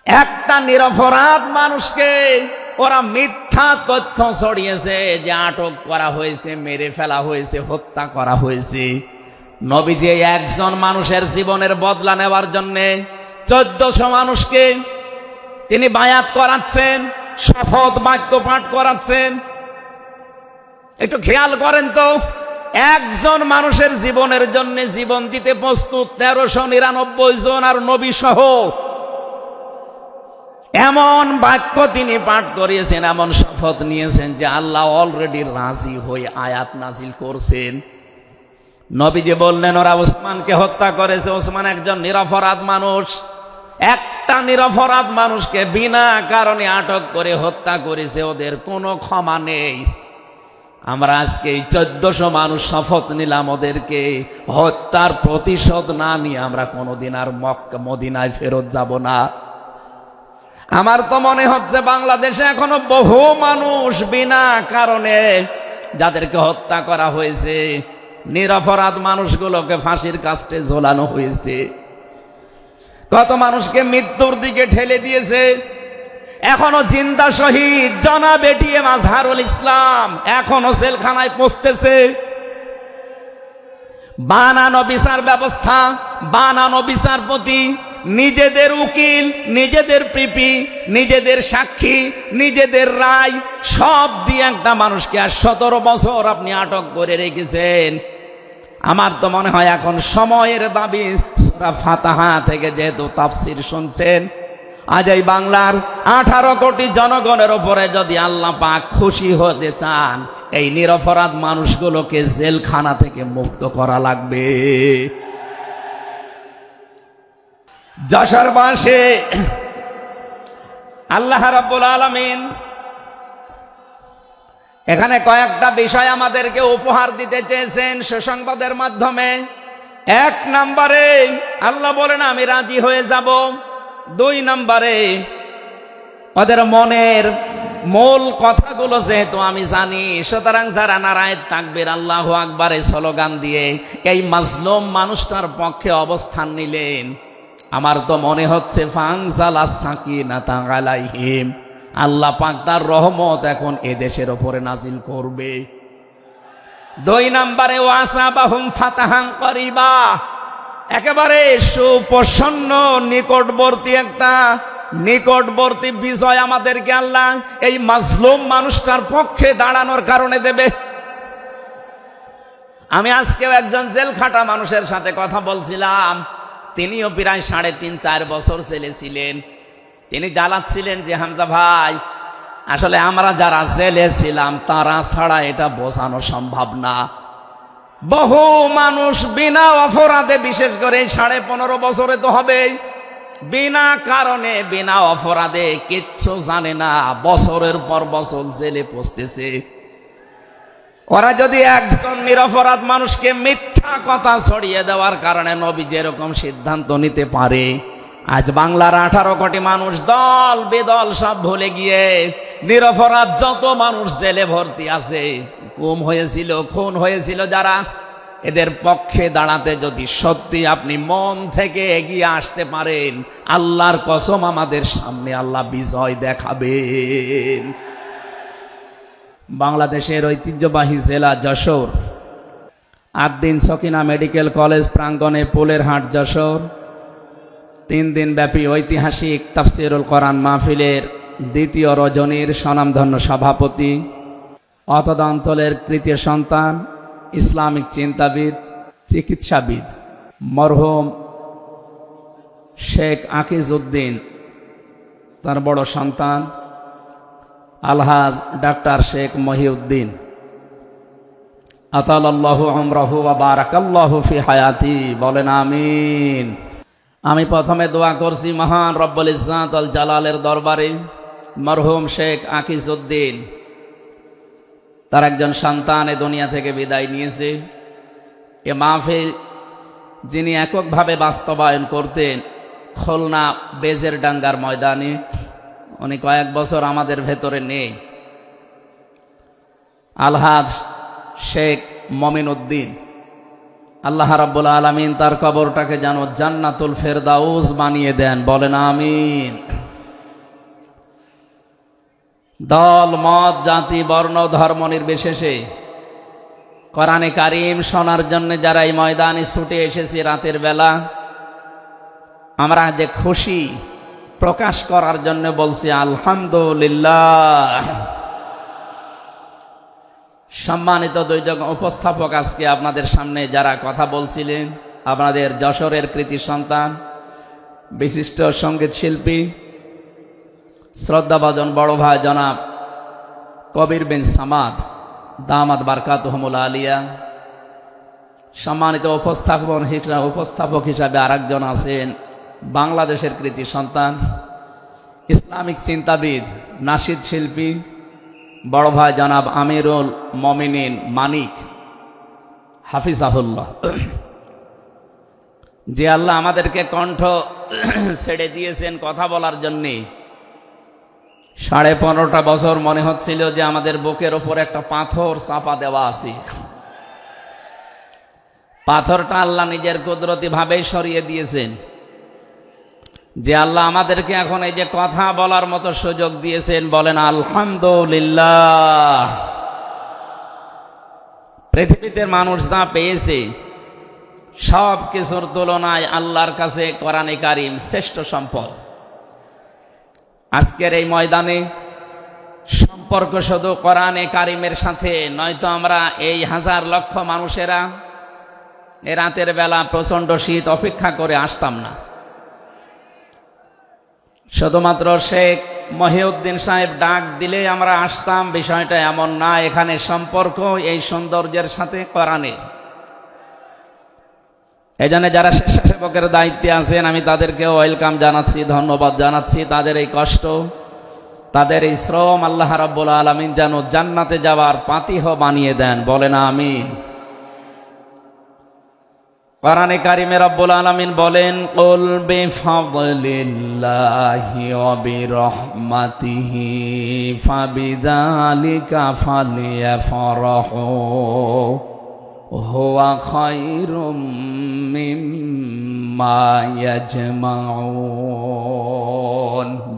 একটা নিরপরাধ মানুষকে ওরা মিথ্যা তথ্য ছড়িয়েছে যে আটক করা হয়েছে, মেরে ফেলা হয়েছে, হত্যা করা হয়েছে। নবীজি একজন মানুষের জীবনের বদলা নেওয়ার জন্য 1400 মানুষকে তিনি বায়াত করাচ্ছেন, শপথ বাক্য পাঠ করাচ্ছেন। একটু খেয়াল করেন তো, একজন মানুষের জীবনের জন্য জীবন দিতে প্রস্তুত 1399 জন, আর নবী সহ। এমন বাক্য তিনি পাঠ করিয়েছেন, এমন শপথ নিয়েছেন যে আল্লাহ অলরেডি রাজি হয়ে আয়াত নাজিল করছেন। নবীজি বললেন ওরা ওসমানকে হত্যা করেছে। ওসমান একজন নিরপরাধ মানুষ। একটা নিরপরাধ মানুষকে বিনা কারণে আটক করে হত্যা করেছে, ওদের কোনো ক্ষমা নেই। আমরা আজকে এই 1400 মানুষ শপথ নিলাম, ওদেরকে হত্যার প্রতিশোধ না নিয়ে আমরা কোনোদিন আর মক্কা মদিনায় ফেরত যাব না। আমার তো মনে হচ্ছে বাংলাদেশে এখনো বহু মানুষ বিনা কারণে যাদেরকে হত্যা করা হয়েছে, নিরপরাধ মানুষগুলোকে ফাঁসির কাস্টে ঝোলানো হয়েছে। কত মানুষকে মৃত্যুর দিকে ঠেলে দিয়েছে। এখনো জিন্দা শহীদ জনাব এটিএম আজহারুল ইসলাম এখনো জেলখানায় পচতেছে। বানানো বিচার ব্যবস্থা, বানানো বিচারপতি, নিজেদের উকিল, নিজেদের পিপি, নিজেদের সাক্ষী, নিজেদের রায় সব দিয়ে একটা মানুষকে আর 17 বছর আপনি আটক করে রেখেছেন। আমার তো মনে হয় এখন সময়ের দাবি। সূরা ফাতিহা থেকে যেহেতু তাফসীর শুনছেন, আজ এই বাংলার 18 কোটি জনগণের উপরে যদি আল্লাহ পাক খুশি হতে চান, এই নিরপরাধ মানুষগুলোকে জেলখানা থেকে মুক্ত করা লাগবে। যশোরবাসী আল্লাহ রাব্বুল আলামিন এখানে কয়েকটা বিষয় আমাদেরকে উপহার দিতে চেয়েছেন সুসংবাদের মাধ্যমে। 1 নম্বরে আল্লাহ বলেন আমি রাজি হয়ে যাব। 2 নম্বরে ওদের মনের মূল কথাগুলো যেহেতু আমি জানি, সুতরাং যারা নারায়ে তাকবীর আল্লাহু আকবার স্লোগান দিয়ে এই মাজলুম মানুষটার পক্ষে অবস্থান নিলেন, আমার তো মনে হচ্ছে ফানজালাস সাকিনাতা আলাইহিম, আল্লাহ পাক তার রহমত এখন এদেশের উপরে নাজিল করবে। 2 নম্বরে ওয়াসাবাহুম ফাতাহান করিবা, একেবারে সুপ্রসন্ন নিকটবর্তী বিজয় আমাদেরকে আল্লাহ এই মাজলুম মানুষটার পক্ষে দাঁড়ানোর কারণে দেবে। আমি আজকেও একজন জেলখাটা মানুষের সাথে কথা বলছিলাম। তিনিও প্রায় 3.5-4 বছর জেলে ছিলেন। তিনি জ্বালাচ্ছিলেন যে হামজা ভাই, আসলে আমরা যারা জেলে ছিলাম তারা ছাড়া এটা বোঝানো সম্ভব না। বহু মানুষ বিনা অপরাধে, বিশেষ করে 15.5 বছরে তো হবেই, বিনা কারণে বিনা অপরাধে কিচ্ছু জানে না, বছরের পর বছর জেলে পচতেছে। ওরা যদি একজন নিরপরাধ মানুষকে মিথ্যা কথা ছড়িয়ে দেওয়ার কারণে নবী যেরকম সিদ্ধান্ত নিতে পারে, আজ বাংলার 18 কোটি মানুষ দল বেদল সব ভুলে গিয়ে নিরপরাধ যত মানুষ জেলে ভর্তি আছে, গুম হয়েছিল, খুন হয়েছিল যারা, এদের পক্ষে দাঁড়াতে যদি সত্যি আপনি মন থেকে এগিয়ে আসতে পারেন, আল্লাহর কসম আমাদের সামনে আল্লাহ বিজয় দেখাবেন। বাংলাদেশের ঐতিহ্যবাহী জেলা যশোর, 8 দিন সকিনা মেডিকেল কলেজ প্রাঙ্গণে পোলের হাট যশোর 3 দিন ব্যাপী ঐতিহাসিক তাফসিরুল কোরআন মাহফিলের 2য় রজনীর স্বনামধন্য সভাপতি, অতদ অঞ্চলের কৃতি সন্তান, ইসলামিক চিন্তাবিদ, চিকিৎসাবিদ মরহুম শেখ আকিজউদ্দিন, তার বড় সন্তান আলহাজ ডাক্তার শেখ মহিউদ্দিন, আতালাল্লাহু উমরাহু ওয়া বারাকাল্লাহু ফি হায়াতি, বলেন আমিন। আমি প্রথমে দোয়া করছি মহান রব্বুল ইজ্জাত আল জালালের দরবারে, মরহুম শেখ আকিজউদ্দিন তার একজন সন্তান এ দুনিয়া থেকে বিদায় নিয়েছে। এ মাহফিল যিনি এককভাবে বাস্তবায়ন করতেন খুলনা বেজের ডাঙ্গার ময়দানে, উনি কয়েক বছর আমাদের ভেতরে নেই, আলহাজ শেখ মমিনউদ্দিন, আল্লাহ রাব্বুল আলামিন তার কবরটাকে যেন জান্নাতুল ফেরদাউস বানিয়ে দেন, বলেন আমিন। দল মত জাতি বর্ণ ধর্ম নির্বিশেষে কোরআনে কারিম শোনার জন্য যারা এই ময়দানে ছুটে এসেছি রাতের বেলা, আমরা যে খুশি প্রকাশ করার জন্য বলছি আলহামদুলিল্লাহ। সম্মানিত দুইজন উপস্থাপক, আজকে আপনাদের সামনে যারা কথা বলছিলেন, আপনাদের যশোরের কৃতি সন্তান বিশিষ্ট সঙ্গীত শিল্পী শ্রদ্ধাভাজন বড় ভাই জনাব কবির বিন সামাদ দামাত বারকাতুহুমুল আলিয়া। সম্মানিত উপস্থাপক হিসাবে আরেকজন আছেন বাংলাদেশের কৃতি সন্তান ইসলামিক চিন্তাবিদ নাশিদ শিল্পী বড় ভাই জনাব আমিরুল মমিনিন মানিক হাফিজাহুল্লাহ। যে আল্লাহ আমাদেরকে কণ্ঠ ছেড়ে দিয়েছেন কথা বলার জন্যে। 15.5 বছর মনে হচ্ছিল যে আমাদের বুকের ওপর একটা পাথর চাপা দেওয়া আছে। পাথরটা আল্লাহ নিজের কুদরতি ভাবেই সরিয়ে দিয়েছেন। যে আল্লাহ আমাদেরকে এখন এই যে কথা বলার মতো সুযোগ দিয়েছেন, বলেন আলহামদুলিল্লাহ। পৃথিবীতে মানুষ যা পেয়েছে সব কিছুর তুলনায় আল্লাহর কাছে কোরআনে কারিম শ্রেষ্ঠ সম্পদ। আজকের এই ময়দানে সম্পর্ক শুধু কোরআনে কারিমের সাথে, নয়তো আমরা এই হাজার লক্ষ মানুষেরা এ রাতের বেলা প্রচন্ড শীত অপেক্ষা করে আসতাম না। শুধুমাত্র শেখ মহিউদ্দিন সাহেব ডাক দিলে আমরা আসতাম, বিষয়টা এমন না। এখানে সম্পর্ক এই সৌন্দর্যের সাথে কোরআনের। এই জন্য যারা স্বেচ্ছাসেবকের দায়িত্বে আছেন আমি তাদেরকেও ওয়েলকাম জানাচ্ছি, ধন্যবাদ জানাচ্ছি। তাদের এই কষ্ট, তাদের এই শ্রম আল্লাহ রাব্বুল আলামিন যেন জান্নাতে যাওয়ার পাতিহ বানিয়ে দেন, বলেন আমিন। কোরআনে কারিমে রাব্বুল আলামিন বলেন, কুল বিফাদলিল্লাহি ওয়া বিরহমাতিহি ফাবিযালিকা ফালিয়াফরাহু হুয়া খায়রুম মিম্মা ইয়াজমাউন।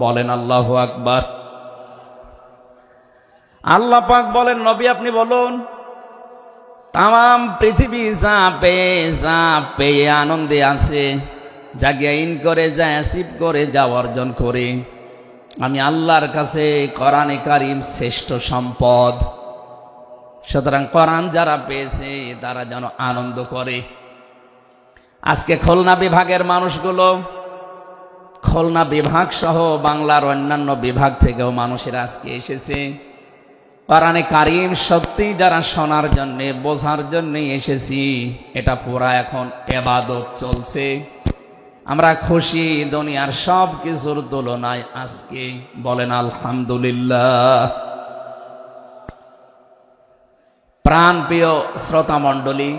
বলেন আল্লাহু আকবার। আল্লাহ পাক বলেন, নবী আপনি বলুন, তাম পৃথিবী যা পেয়ে আনন্দে আছে, যা গেইন করে, যা অ্যাচিভ করে, যা অর্জন করে, আমি আল্লাহর কাছে কোরআনে কারিম শ্রেষ্ঠ সম্পদ। সুতরাং কোরআন যারা পেয়েছে তারা যেন আনন্দ করে। আজকে খুলনা বিভাগের মানুষগুলো, খুলনা বিভাগ সহ বাংলার অন্যান্য বিভাগ থেকেও মানুষেরা আজকে এসেছে কোরআনে কারিম সত্যি যারা শোনার জন্যে, বোঝার জন্যে এসেছি। এটা পুরা এখন ইবাদত চলছে। আমরা খুশি দুনিয়ার সব কিছুর তুলনায় আজকে, বলেন আলহামদুলিল্লাহ। প্রাণপ্রিয় শ্রোতা মণ্ডলী,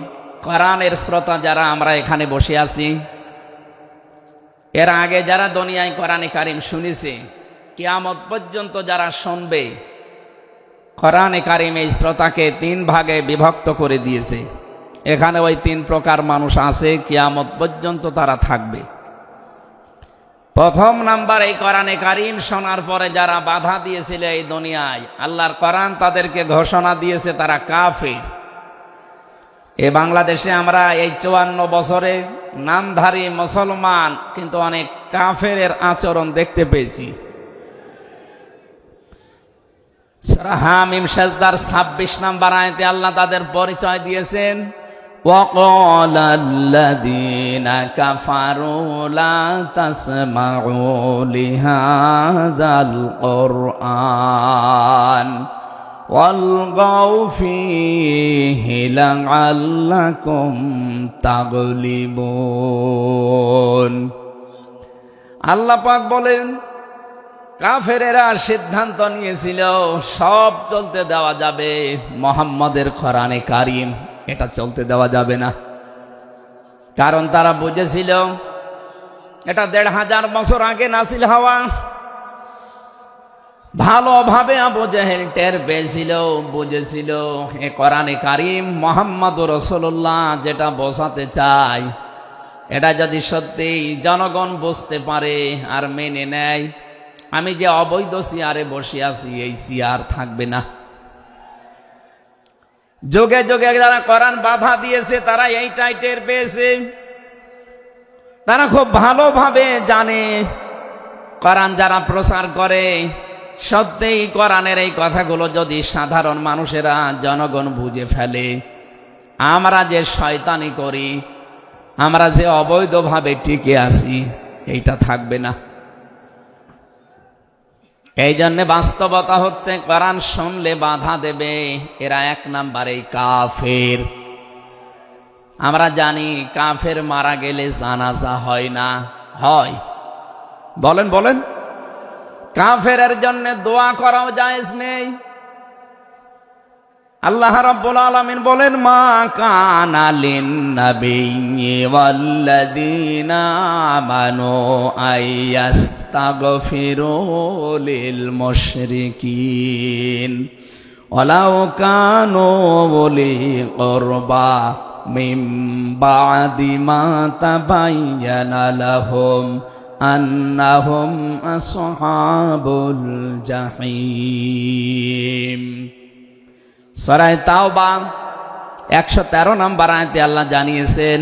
কোরআনের শ্রোতা যারা আমরা এখানে বসে আছি, এর আগে যারা দুনিয়ায় কোরআনে কারিম শুনেছে, কিয়ামত পর্যন্ত যারা শুনবে, কোরআনে কারিম এই শ্রোতাকে 3 ভাগে বিভক্ত করে দিয়েছে। এখানে ওই 3 প্রকার মানুষ আছে, কিয়ামত পর্যন্ত তারা থাকবে। প্রথম নাম্বার, এই কোরআনে কারিম শোনার পরে যারা বাধা দিয়েছিল এই দুনিয়ায়, আল্লাহর কোরআন তাদেরকে ঘোষণা দিয়েছে তারা কাফের। এই বাংলাদেশে আমরা এই 54 বছরে নামধারী মুসলমান, কিন্তু অনেক কাফেরের আচরণ দেখতে পেয়েছি। সূরা হামিম সাজদার 26 নম্বর আয়াতে আল্লাহ তাদের পরিচয় দিয়েছেন, وَقَالَ الَّذِينَ كَفَرُوا لَا تَسْمَعُوا لِهَذَا الْقُرْآنِ وَالْغَوْا فِيهِ لَعَلَّكُمْ تَغْلِبُونَ। আল্লাহ পাক বলেন, কাফেরেরা সিদ্ধান্ত নিয়েছিল সব চলতে দেওয়া যাবে, মুহাম্মাদের কোরআনে কারিম এটা চলতে দেওয়া যাবে না। কারণ তারা বুঝেছিল এটা 1500 বছর আগে নাসিল হওয়া। ভালোভাবে আবু জেহেল টের পেয়েছিল, বুঝেছিল এ কোরআনে কারিম মুহাম্মদুর রাসূলুল্লাহ যেটা বোঝাতে চায়, এটা যদি সত্যি জনগণ বুঝতে পারে আর মেনে নেয়, আমি যে অবৈধ চেয়ারে বসে আছি এই চেয়ার থাকবে না। যোগে যোগে যারা কোরআন বাধা দিয়েছে তারা এইটাই টের পেয়েছে। তারা খুব ভালোভাবে জানে কোরআন যারা প্রচার করে সত্যিই কোরআনের এই কথাগুলো যদি সাধারণ মানুষেরা জনগণ বুঝে ফেলে, আমরা যে শয়তানি করি, আমরা যে অবৈধভাবে টিকে আছি, এইটা থাকবে না। এই জন্য বাস্তবতা হচ্ছে কোরআন শুনলে বাধা দেবে এরা এক নাম্বারে কাফের। আমরা জানি কাফের মারা গেলে জানাজা হয় না, হয়? বলেন বলেন। কাফেরের জন্য দোয়া করাও জায়েজ নেই। আল্লাহ রাব্বুল আলামিন বলেন, মা কানা লিন-নাবিয়্যি ওয়াল্লাযীনা আমানু আইয়াস্তাগফিরু লিল মুশরিকিন ওয়ালাউ কানু উলি কুরবা মিন বা'দি মা তাবায়্যানা লাহুম আন্নাহুম আসহাবুল জাহিম। সূরা তাওবা 113 নম্বর আয়াতে আল্লাহ জানিয়েছেন,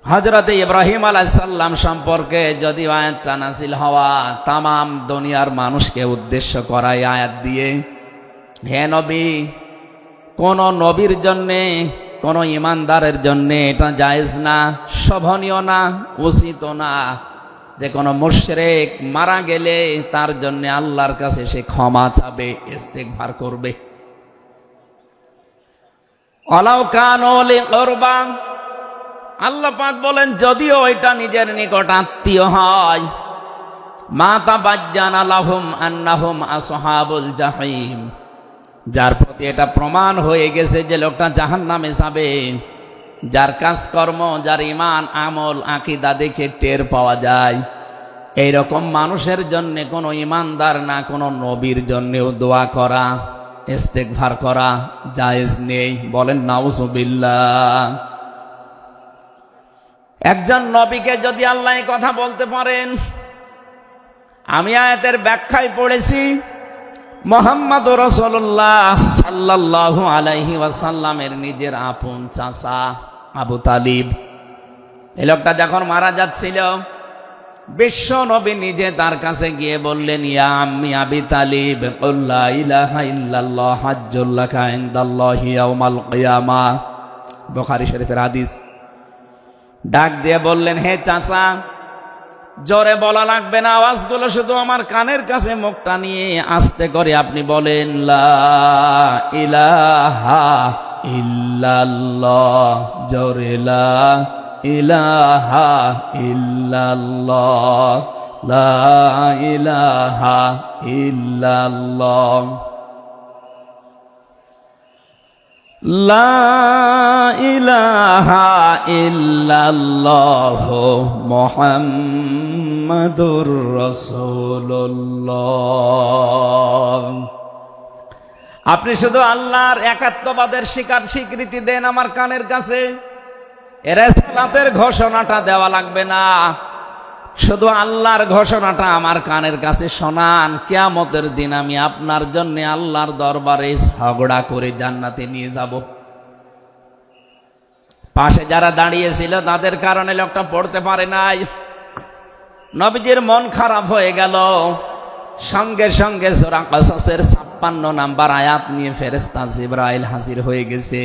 হযরত ইব্রাহিম আলাইহিস সালাম সম্পর্কে যদি আয়াতটা নাযিল হওয়া তামাম দুনিয়ার মানুষকে উদ্দেশ্য করায় আয়াত দিয়ে, হে নবী, কোন নবীর জন্যে কোন ইমানদারের জন্য এটা জায়েজ না, শোভনীয় না, উচিত না যে কোনো মুশরিক মারা গেলে তার জন্য আল্লাহর কাছে সে ক্ষমা চাবে, ইস্তিগফার করবে। ওয়ালাউ কানু লিকুরবা, আল্লাহ পাক বলেন যদিও এটা নিজের নিকট আত্মীয় হয়, মা তাবায়্যানা লাহুম আন্নাহুম আসহাবুল জাহিম, যার প্রতি এটা প্রমাণ হয়ে গেছে যে লোকটা জাহান্নামে যাবে, যার কাজকর্ম, যার ঈমান আমল আকীদা দেখে টের পাওয়া যায়, এইরকম মানুষের জন্য কোনো ঈমানদার না কোনো নবীর জন্যও দোয়া করা, ইস্তিগফার করা জায়েজ নেই। বলেন নাউযুবিল্লাহ। একজন নবীকে যদি আল্লাহ এই কথা বলতে পারেন, আমি আয়াতের ব্যাখ্যায় পড়েছি মুহাম্মদুর রাসূলুল্লাহ সাল্লাল্লাহু আলাইহি ওয়াসাল্লামের নিজের আপন চাচা আবু তালিব, এই লোকটা যখন মারা যাচ্ছিল, বিশ্ব নবী নিজে তার কাছে গিয়ে বললেন, ইয়া আম্মি আবি তালিব, কুল লা ইলাহা ইল্লাল্লাহ হাজ্জুল লাকা ইনদাল্লাহি ইয়াউমাল কিয়ামাহ, বুখারী শরীফের হাদিস। ডাক দিয়ে বললেন, হে চাচা, জোরে বলা লাগবে না, আওয়াজগুলো শুধু আমার কানের কাছে মুখটা নিয়ে আস্তে করে আপনি বলেন, লা ইলাহা ইল্লাল্লাহ, জোরে লা ইলাহা ইল্লাল্লাহ, লা ইলাহা ইল্লাল্লাহ, লা ইলাহা ইল্লাল্লাহ মুহাম্মাদুর রাসূলুল্লাহ। আপনি শুধু আল্লাহর একাত্মবাদের স্বীকৃতি দেন আমার কানের কাছে, এর সালাতের ঘোষণাটা দেওয়া লাগবে না, শুধু আল্লাহর ঘোষণাটা আমার কানের কাছে শোনান। কিয়ামতের দিন আমি আপনার জন্য আল্লাহর দরবারে ঝগড়া করে জান্নাতে নিয়ে যাব। পাশে যারা দাঁড়িয়েছিল তাদের কারণে লোকটা পড়তে পারে নাই, নবীজির মন খারাপ হয়ে গেল। সঙ্গে সঙ্গে সূরা কাসাসের 56 নাম্বার আয়াত নিয়ে ফেরেশতা জিবরাইল হাজির হয়ে গেছে।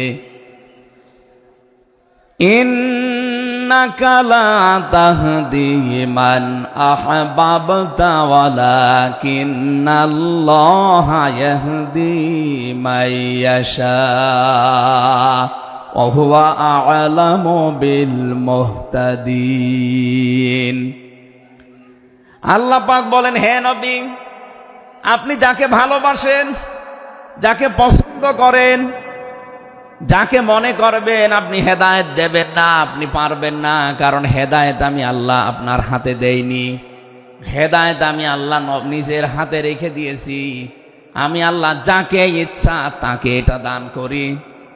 ইন্নাকা লা তাহদি মান আহবাবতা ওয়ালাকিন্নাল্লাহা ইয়াহদি মাইয়াশা ওয়া হুয়া আ'লামু বিল মুহতাদিন। আল্লাহ পাক বলেন, হে নবী, আপনি যাকে ভালোবাসেন, যাকে পছন্দ করেন, যাকে মনে করবেন আপনি হেদায়েত দেবেন না, আপনি পারবেন না, কারণ হেদায়েত আমি আল্লাহ আপনার হাতে দেইনি। হেদায়েত আমি আল্লাহ নিজের হাতে রেখে দিয়েছি। আমি আল্লাহ যাকে ইচ্ছা তাকে এটা দান করি,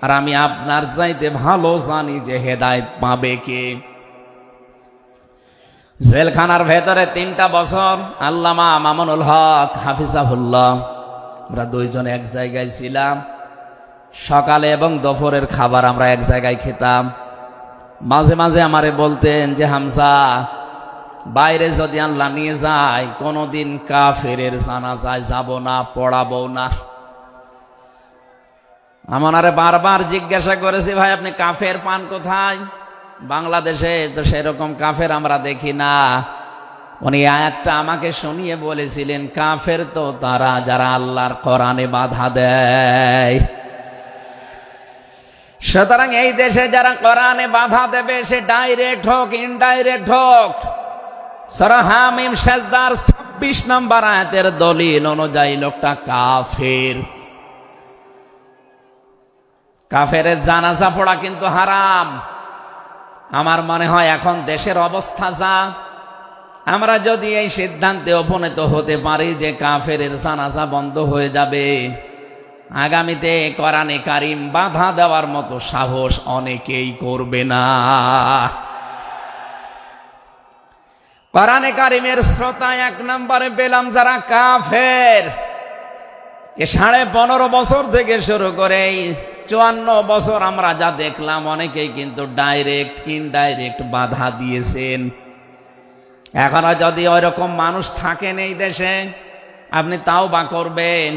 আর আমি আপনার চাইতে ভালো জানি যে হেদায়েত পাবে কে। জেলখানার ভেতরে 3টা বছর আল্লামা মামুনুল হক হাফিজাহুল্লাহ আমরা দুইজন এক জায়গায় ছিলাম। সকালে এবং দুপুরের খাবার আমরা এক জায়গায় খেতাম। মাঝে মাঝে আমারে বলতেন যে হামজা, বাইরে যদি আল্লাহ নিয়ে যায় কোনোদিন কাফেরের জানাজায় যাব না, পড়াবো না। আমারে বারবার জিজ্ঞাসা করেছি, ভাই আপনি কাফের পান কোথায়? বাংলাদেশে তো সেরকম কাফের আমরা দেখি না। উনি আয়াতটা আমাকে শুনিয়ে বলেছিলেন, কাফের তো তারা যারা আল্লাহর কোরআনে বাধা দেয়। সুতরাং এই দেশে যারা কোরআনে বাধা দেবে সে ডাইরেক্ট হোক ইনডাইরেক্ট হোক, সূরা হামিম সেজদার 26 নম্বর আয়াতের দলিল অনুযায়ী লোকটা কাফের। কাফেরের জানাজা পড়া কিন্তু হারাম। আমার মনে হয় এখন দেশের অবস্থা যা, আমরা যদি এই সিদ্ধান্তে উপনীত হতে পারি যে কাফেরের জানাজা বন্ধ হয়ে যাবে, আগামীতে কোরআনে কারিম বাধা দেওয়ার মতো সাহস অনেকেই করবে না। কোরআনে কারিমের শ্রোতা 1 নম্বরে পেলাম যারা কাফের। 15.5 বছর থেকে শুরু করে 54 বছর আমরা যা দেখলাম, অনেকেই কিন্তু ডাইরেক্ট ইনডাইরেক্ট বাধা দিয়েছেন। এখনো যদি ওইরকম মানুষ থাকেন এই দেশে, আপনি তাওবা করবেন,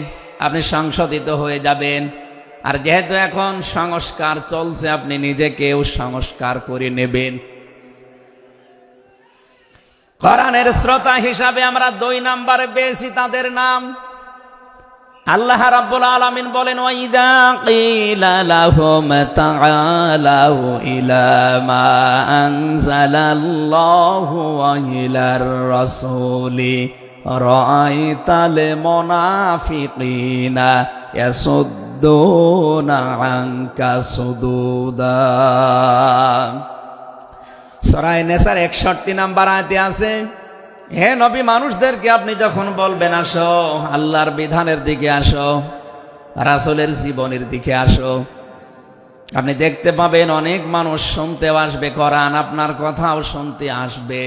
আপনি সংশোধিত হয়ে যাবেন। আর যেহেতু এখন সংস্কার চলছে, আপনি নিজেকেও সংস্কার করে নেবেন। কোরআনের শ্রোতা হিসাবে আমরা 2 নম্বরে পেয়েছি তাদের নাম। আল্লাহ রাব্বুল আলামিন বলেন, ওয়াইদা কিলা লাহুম তাআলাউ ইলা মা আনজালাল্লাহু ওয়া ইলার রাসূলি রাআইতাল মুনাফিকিনা ইয়াসুদ্দুনা আনকা সুদুদা। সূরা নিসার 61 নম্বর আয়াতে আছে, হে নবী, মানুষদেরকে আপনি যখন বলবেন আসো আল্লাহর বিধানের দিকে আসো, রাসূলের জীবনের দিকে আসো, আপনি দেখতে পাবেন অনেক মানুষ শুনতেও আসবে কোরআন, আপনার কথাও শুনতে আসবে।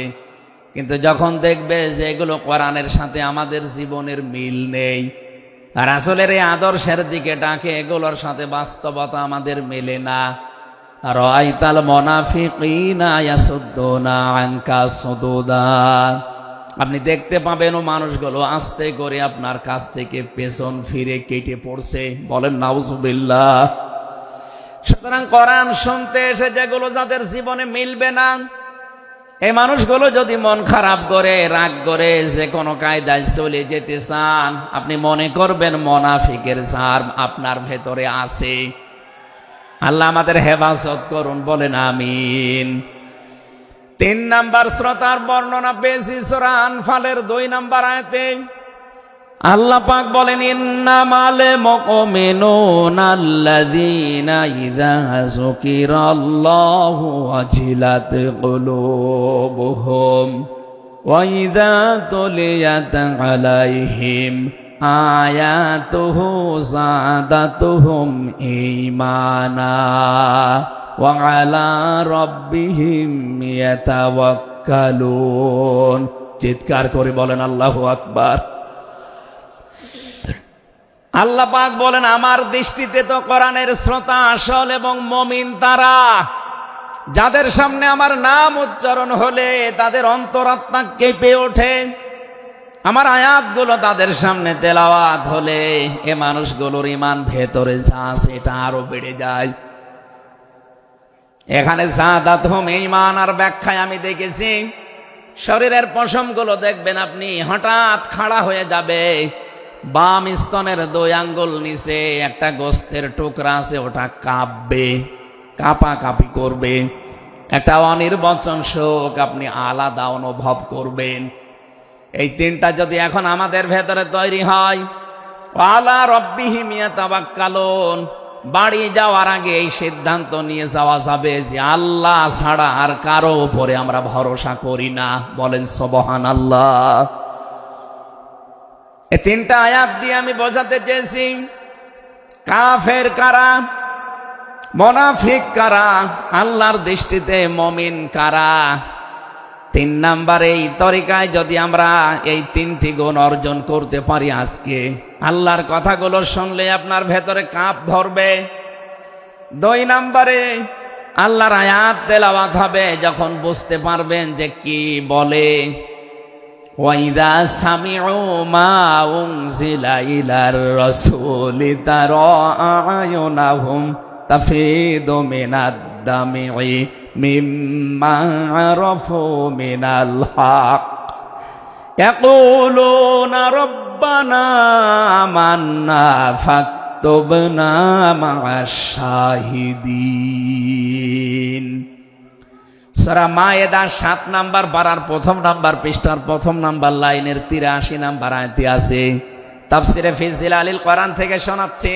কিন্তু যখন দেখবে যে এগুলো কোরআনের সাথে আমাদের জীবনের মিল নেই, রাসূলের এই আদর্শের দিকে ডাকে, এগুলোর সাথে বাস্তবতা আমাদের মেলে না, রাআইতাল মুনাফিকিনা ইয়াসুদ্দুনা আনকা সুদুদা, আপনি দেখতে পাবেন ও মানুষগুলো আস্তে করে আপনার কাছ থেকে পেছন ফিরে কেটে পড়ছে। বলেন নাউজুবিল্লাহ। সুতরাং কোরআন শুনতে এসে যেগুলো যাদের জীবনে মিলবে না, এই মানুষগুলো যদি মন খারাপ করে, রাগ করে, যে কোনো কায়দায় চলে যেতে চান, আপনি মনে করবেন মুনাফিকের ছাপ আপনার ভেতরে আছে। আল্লাহ আমাদের হেফাজত করুন, বলেন আমিন। 3 নম্বর শ্রোতার বর্ণনা পেয়েছি সূরা আনফালের 2 নম্বর আয়াতে। আল্লাহ পাক বলেন, ইন্নামাল মুমিনুনা আল্লাযীনা ইযা যুকিরাল্লাহু ওয়াজিলাত কুলুবুহুম ওয়া ইযা তুলিয়াত আলাইহিম আয়াতুহু যাদাতুহুম ঈমানা ওয়া আলা রাব্বিহিম ইয়াতাওয়াক্কালুন। চিৎকার করে বলেন আল্লাহু আকবার। আল্লাহ পাক বলেন, আমার দৃষ্টিতে তো কোরআনের শ্রোতা আসল এবং মুমিন তারা, যাদের সামনে আমার নাম উচ্চারণ হলে তাদের অন্তরাত্মা কেঁপে ওঠে, আমার আয়াতগুলো তাদের সামনে তেলাওয়াত হলে এ মানুষগুলোর ঈমান ভেতরে যা আছে এটা আরো বেড়ে যায়। এখানে যাদাতুহুম ঈমান আর ব্যাখ্যায় আমি দেখেছি, শরীরের পশমগুলো দেখবেন আপনি হঠাৎ খাড়া হয়ে যাবে, বাম স্তনের 2 আঙ্গুল নিচে একটা গোস্তের টুকরা আছে, ওটা কাঁপবে, কাঁপাকাঁপি করবে, একটা অনির্বচন শোক আপনি আলাদা অনুভব করবেন। এই 3টা যদি এখন আমাদের ভেতরে তৈরি হয়, আলা রাব্বিহিম ইয়াতাওয়াক্কালুন, বাড়ি যাওয়ার আগে এই সিদ্ধান্ত নিয়ে যাওয়া যাবে যে আল্লাহ ছাড়া আর কারো উপরে আমরা ভরসা করি না। বলেন সুবহানাল্লাহ। এই 3টা আয়াত দিয়ে আমি বোঝাতে চেয়েছি কাফের কারা, মুনাফিক কারা, আল্লাহর দৃষ্টিতে মুমিন কারা। তিন নাম্বারে এই তরিকায় যদি আমরা এই তিনটি গুণ অর্জন করতে পারি, আজকে আল্লাহর কথাগুলো শুনলে আপনার ভেতরে কাঁপ ধরবে। দুই নাম্বারে আল্লাহর আয়াত তেলাওয়াত হবে, যখন বুঝতে পারবেন যে কি বলে। ওয়াইদা সামিউ মা উনজিলা ইলার রাসূলি তারা আয়ুনাহুম তাফিদু মিনাদ দামি'i মিম্মা আরাফু মিনাল হক ইয়াকুলুনা রব্বানা আমান্না ফাকতুবনা মা'আশ শাহিদিন। সূরা মায়েদা ৭ নাম্বার পারার ১ম নাম্বার পৃষ্ঠার ১ম নাম্বার লাইনের ৮৩ নাম্বার আয়াতে আছে। তাফসিরে ফি জিলালিল কোরআন থেকে শোনাচ্ছি।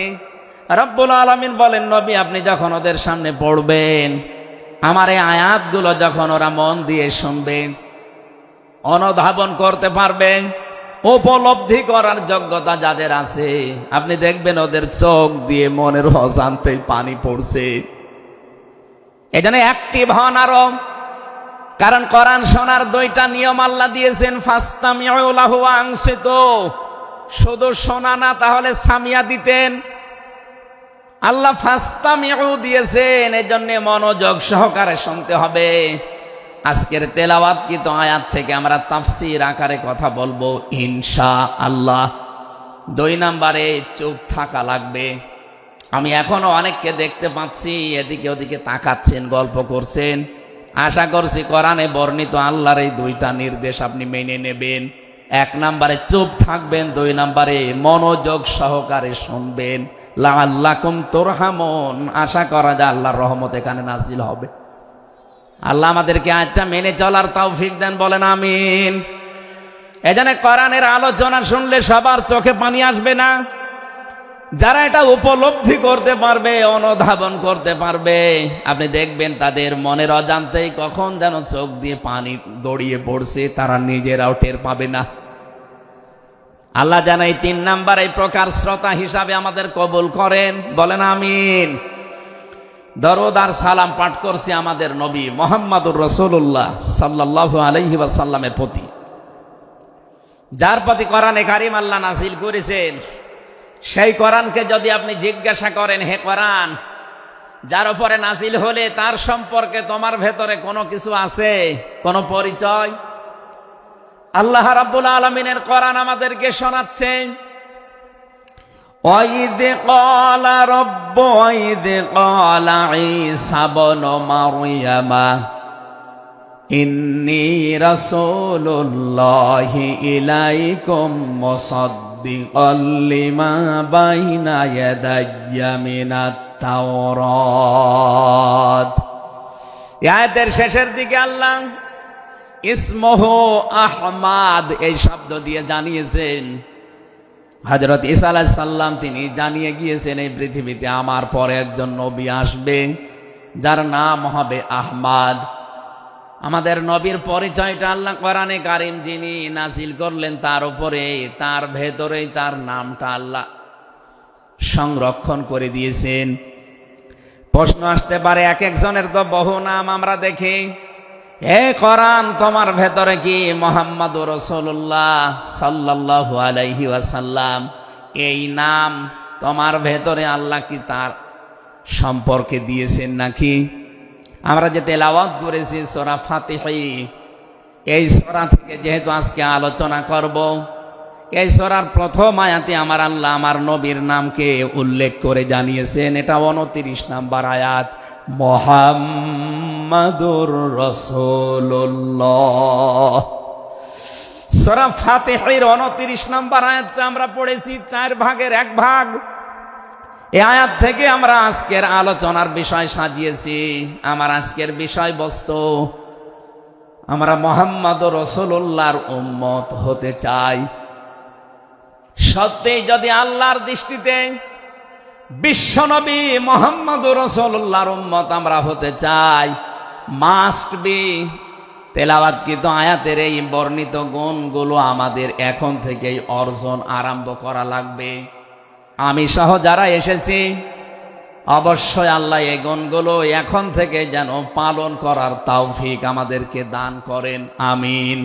রব্বুল আলামিন বলেন, নবী আপনি যখন ওদের সামনে পড়বেন, আমার এই আয়াতগুলো যখন ওরা মন দিয়ে শুনবেন, অনুধাবন করতে পারবেন, উপলব্ধি করার যোগ্যতা যাদের আছে, আপনি দেখবেন ওদের চোখ দিয়ে মনের অজান্তেই পানি পড়ছে। এজন্য অ্যাক্টিভ হন আরো, কারণ কোরআন শোনার দুইটা নিয়ম আল্লাহ দিয়েছেন। ফাস্তামিউ লাহু ওয়া আনসিতু, শুধু শোনা না, তাহলে সামিয়া দিতেন। আল্লাহ ফাস্তামিউ দিয়েছেন, এজন্য মনোযোগ সহকারে শুনতে হবে। আজকের তেলাওয়াতকৃত আয়াত থেকে আমরা তাফসীর আকারে কথা বলবো ইনশাআল্লাহ। দুই নাম্বারে চুপ থাকা লাগবে। আমি এখনো অনেককে দেখতে পাচ্ছি এদিকে ওদিকে তাকাচ্ছেন, গল্প করছেন। আশা করছি কোরআনে বর্ণিত আল্লাহর এই দুইটা নির্দেশ আপনি মেনে নেবেন। এক নাম্বারে চুপ থাকবেন, দুই নাম্বারে মনোযোগ সহকারে শুনবেন। লাআল্লাকুম তুরহামুন, আশা করা যায় আল্লাহর রহমত এখানে নাজিল হবে। আল্লাহ আমাদেরকে আয়াতটা মেনে চলার তৌফিক দেন, বলেন আমিন। এজন্য কোরআনের আলোচনা শুনলে সবার চোখে পানি আসবে না। যারা এটা উপলব্ধি করতে পারবে, অনুধাবন করতে পারবে, আপনি দেখবেন তাদের মনের অজান্তেই কখন যেন চোখ দিয়ে পানি গড়িয়ে পড়ছে, তারা নিজেরাও টের পাবে না। আল্লাহ যেন এই তিন নাম্বার এই প্রকার শ্রোতা হিসাবে আমাদের কবুল করেন, বলেন আমিন। দরুদ আর সালাম পাঠ করছি আমাদের নবী মুহাম্মদুর রাসূলুল্লাহ সাল্লাল্লাহু আলাইহি ওয়াসাল্লামের প্রতি, যার প্রতি কোরআনে কারীম আল্লাহ নাযিল করেছেন। সেই কোরআনকে যদি আপনি জিজ্ঞাসা করেন, হে কোরআন, যার উপরে নাজিল হলে তার সম্পর্কে তোমার ভেতরে কোনো কিছু আছে, কোনো পরিচয়? আল্লাহ রাব্বুল আলামিনের কোরআন আমাদেরকে শোনাচ্ছেন, ওয়াইদ ক্বালা রাব্বু ওয়াইদ ক্বালা ঈসা ইবনু মারইয়ামা ইন্নী রাসূলুল্লাহি ইলাইকুম মুসাদ্দিকাল লিমা বাইনা ইয়াদাইয়া মিনাত তাওরাত। আয়াতের শেষের দিকে আল্লাহ ইসমুহু আহমাদ এই শব্দ দিয়ে জানিয়েছেন, হযরত ঈসা আলাইহিস সালাম তিনি জানিয়ে গিয়েছেন এই পৃথিবীতে আমার পরে একজন নবী আসবে যার নাম হবে আহমাদ। আমাদের নবীর পরিচয়টা আল্লাহ কোরআনে কারীম যিনি নাযিল করলেন তার উপরে, তার ভেতরেই তার নামটা আল্লাহ সংরক্ষণ করে দিয়েছেন। প্রশ্ন আসতে পারে, এক একজনের তো বহু নাম আমরা দেখি। হে কোরআন, তোমার ভেতরে কি মুহাম্মদুর রাসূলুল্লাহ সাল্লাল্লাহু আলাইহি ওয়াসাল্লাম এই নাম তোমার ভেতরে আল্লাহ কি তার সম্পর্কে দিয়েছেন নাকি? আমরা যে তেলাওয়াত করেছি সূরা ফাতিহা, এই সূরা থেকে যেহেতু আজকে আলোচনা করব, এই সূরার প্রথম আয়াতে আমার আল্লাহ আমার নবীর নামকে উল্লেখ করে জানিয়েছেন। এটা 29 নাম্বার আয়াত, মুহাম্মাদুর রাসূলুল্লাহ। সূরা ফাতিহার 29 নাম্বার আয়াতটা আমরা পড়েছি 4 ভাগের 1 ভাগ। এই আয়াত থেকে আমরা আজকের আলোচনার বিষয় সাজিয়েছি। আমার আজকের বিষয়বস্তু, আমরা মুহাম্মাদুর রাসূলুল্লাহর উম্মত হতে চাই। সত্যি যদি আল্লাহর দৃষ্টিতে বিশ্বনবী মুহাম্মদুর রাসূলুল্লাহর উম্মত আমরা হতে চাই, মাস্ট বি তেলাওয়াতকৃত আয়াতের এই বর্ণিত গুণগুলো আমাদের এখন থেকেই অর্জন আরম্ভ করা লাগবে। আমি সহ যারা এসেছি অবশ্যই আল্লাহ এই গুণগুলো এখন থেকে যেন পালন করার তৌফিক আমাদেরকে দান করেন, আমিন।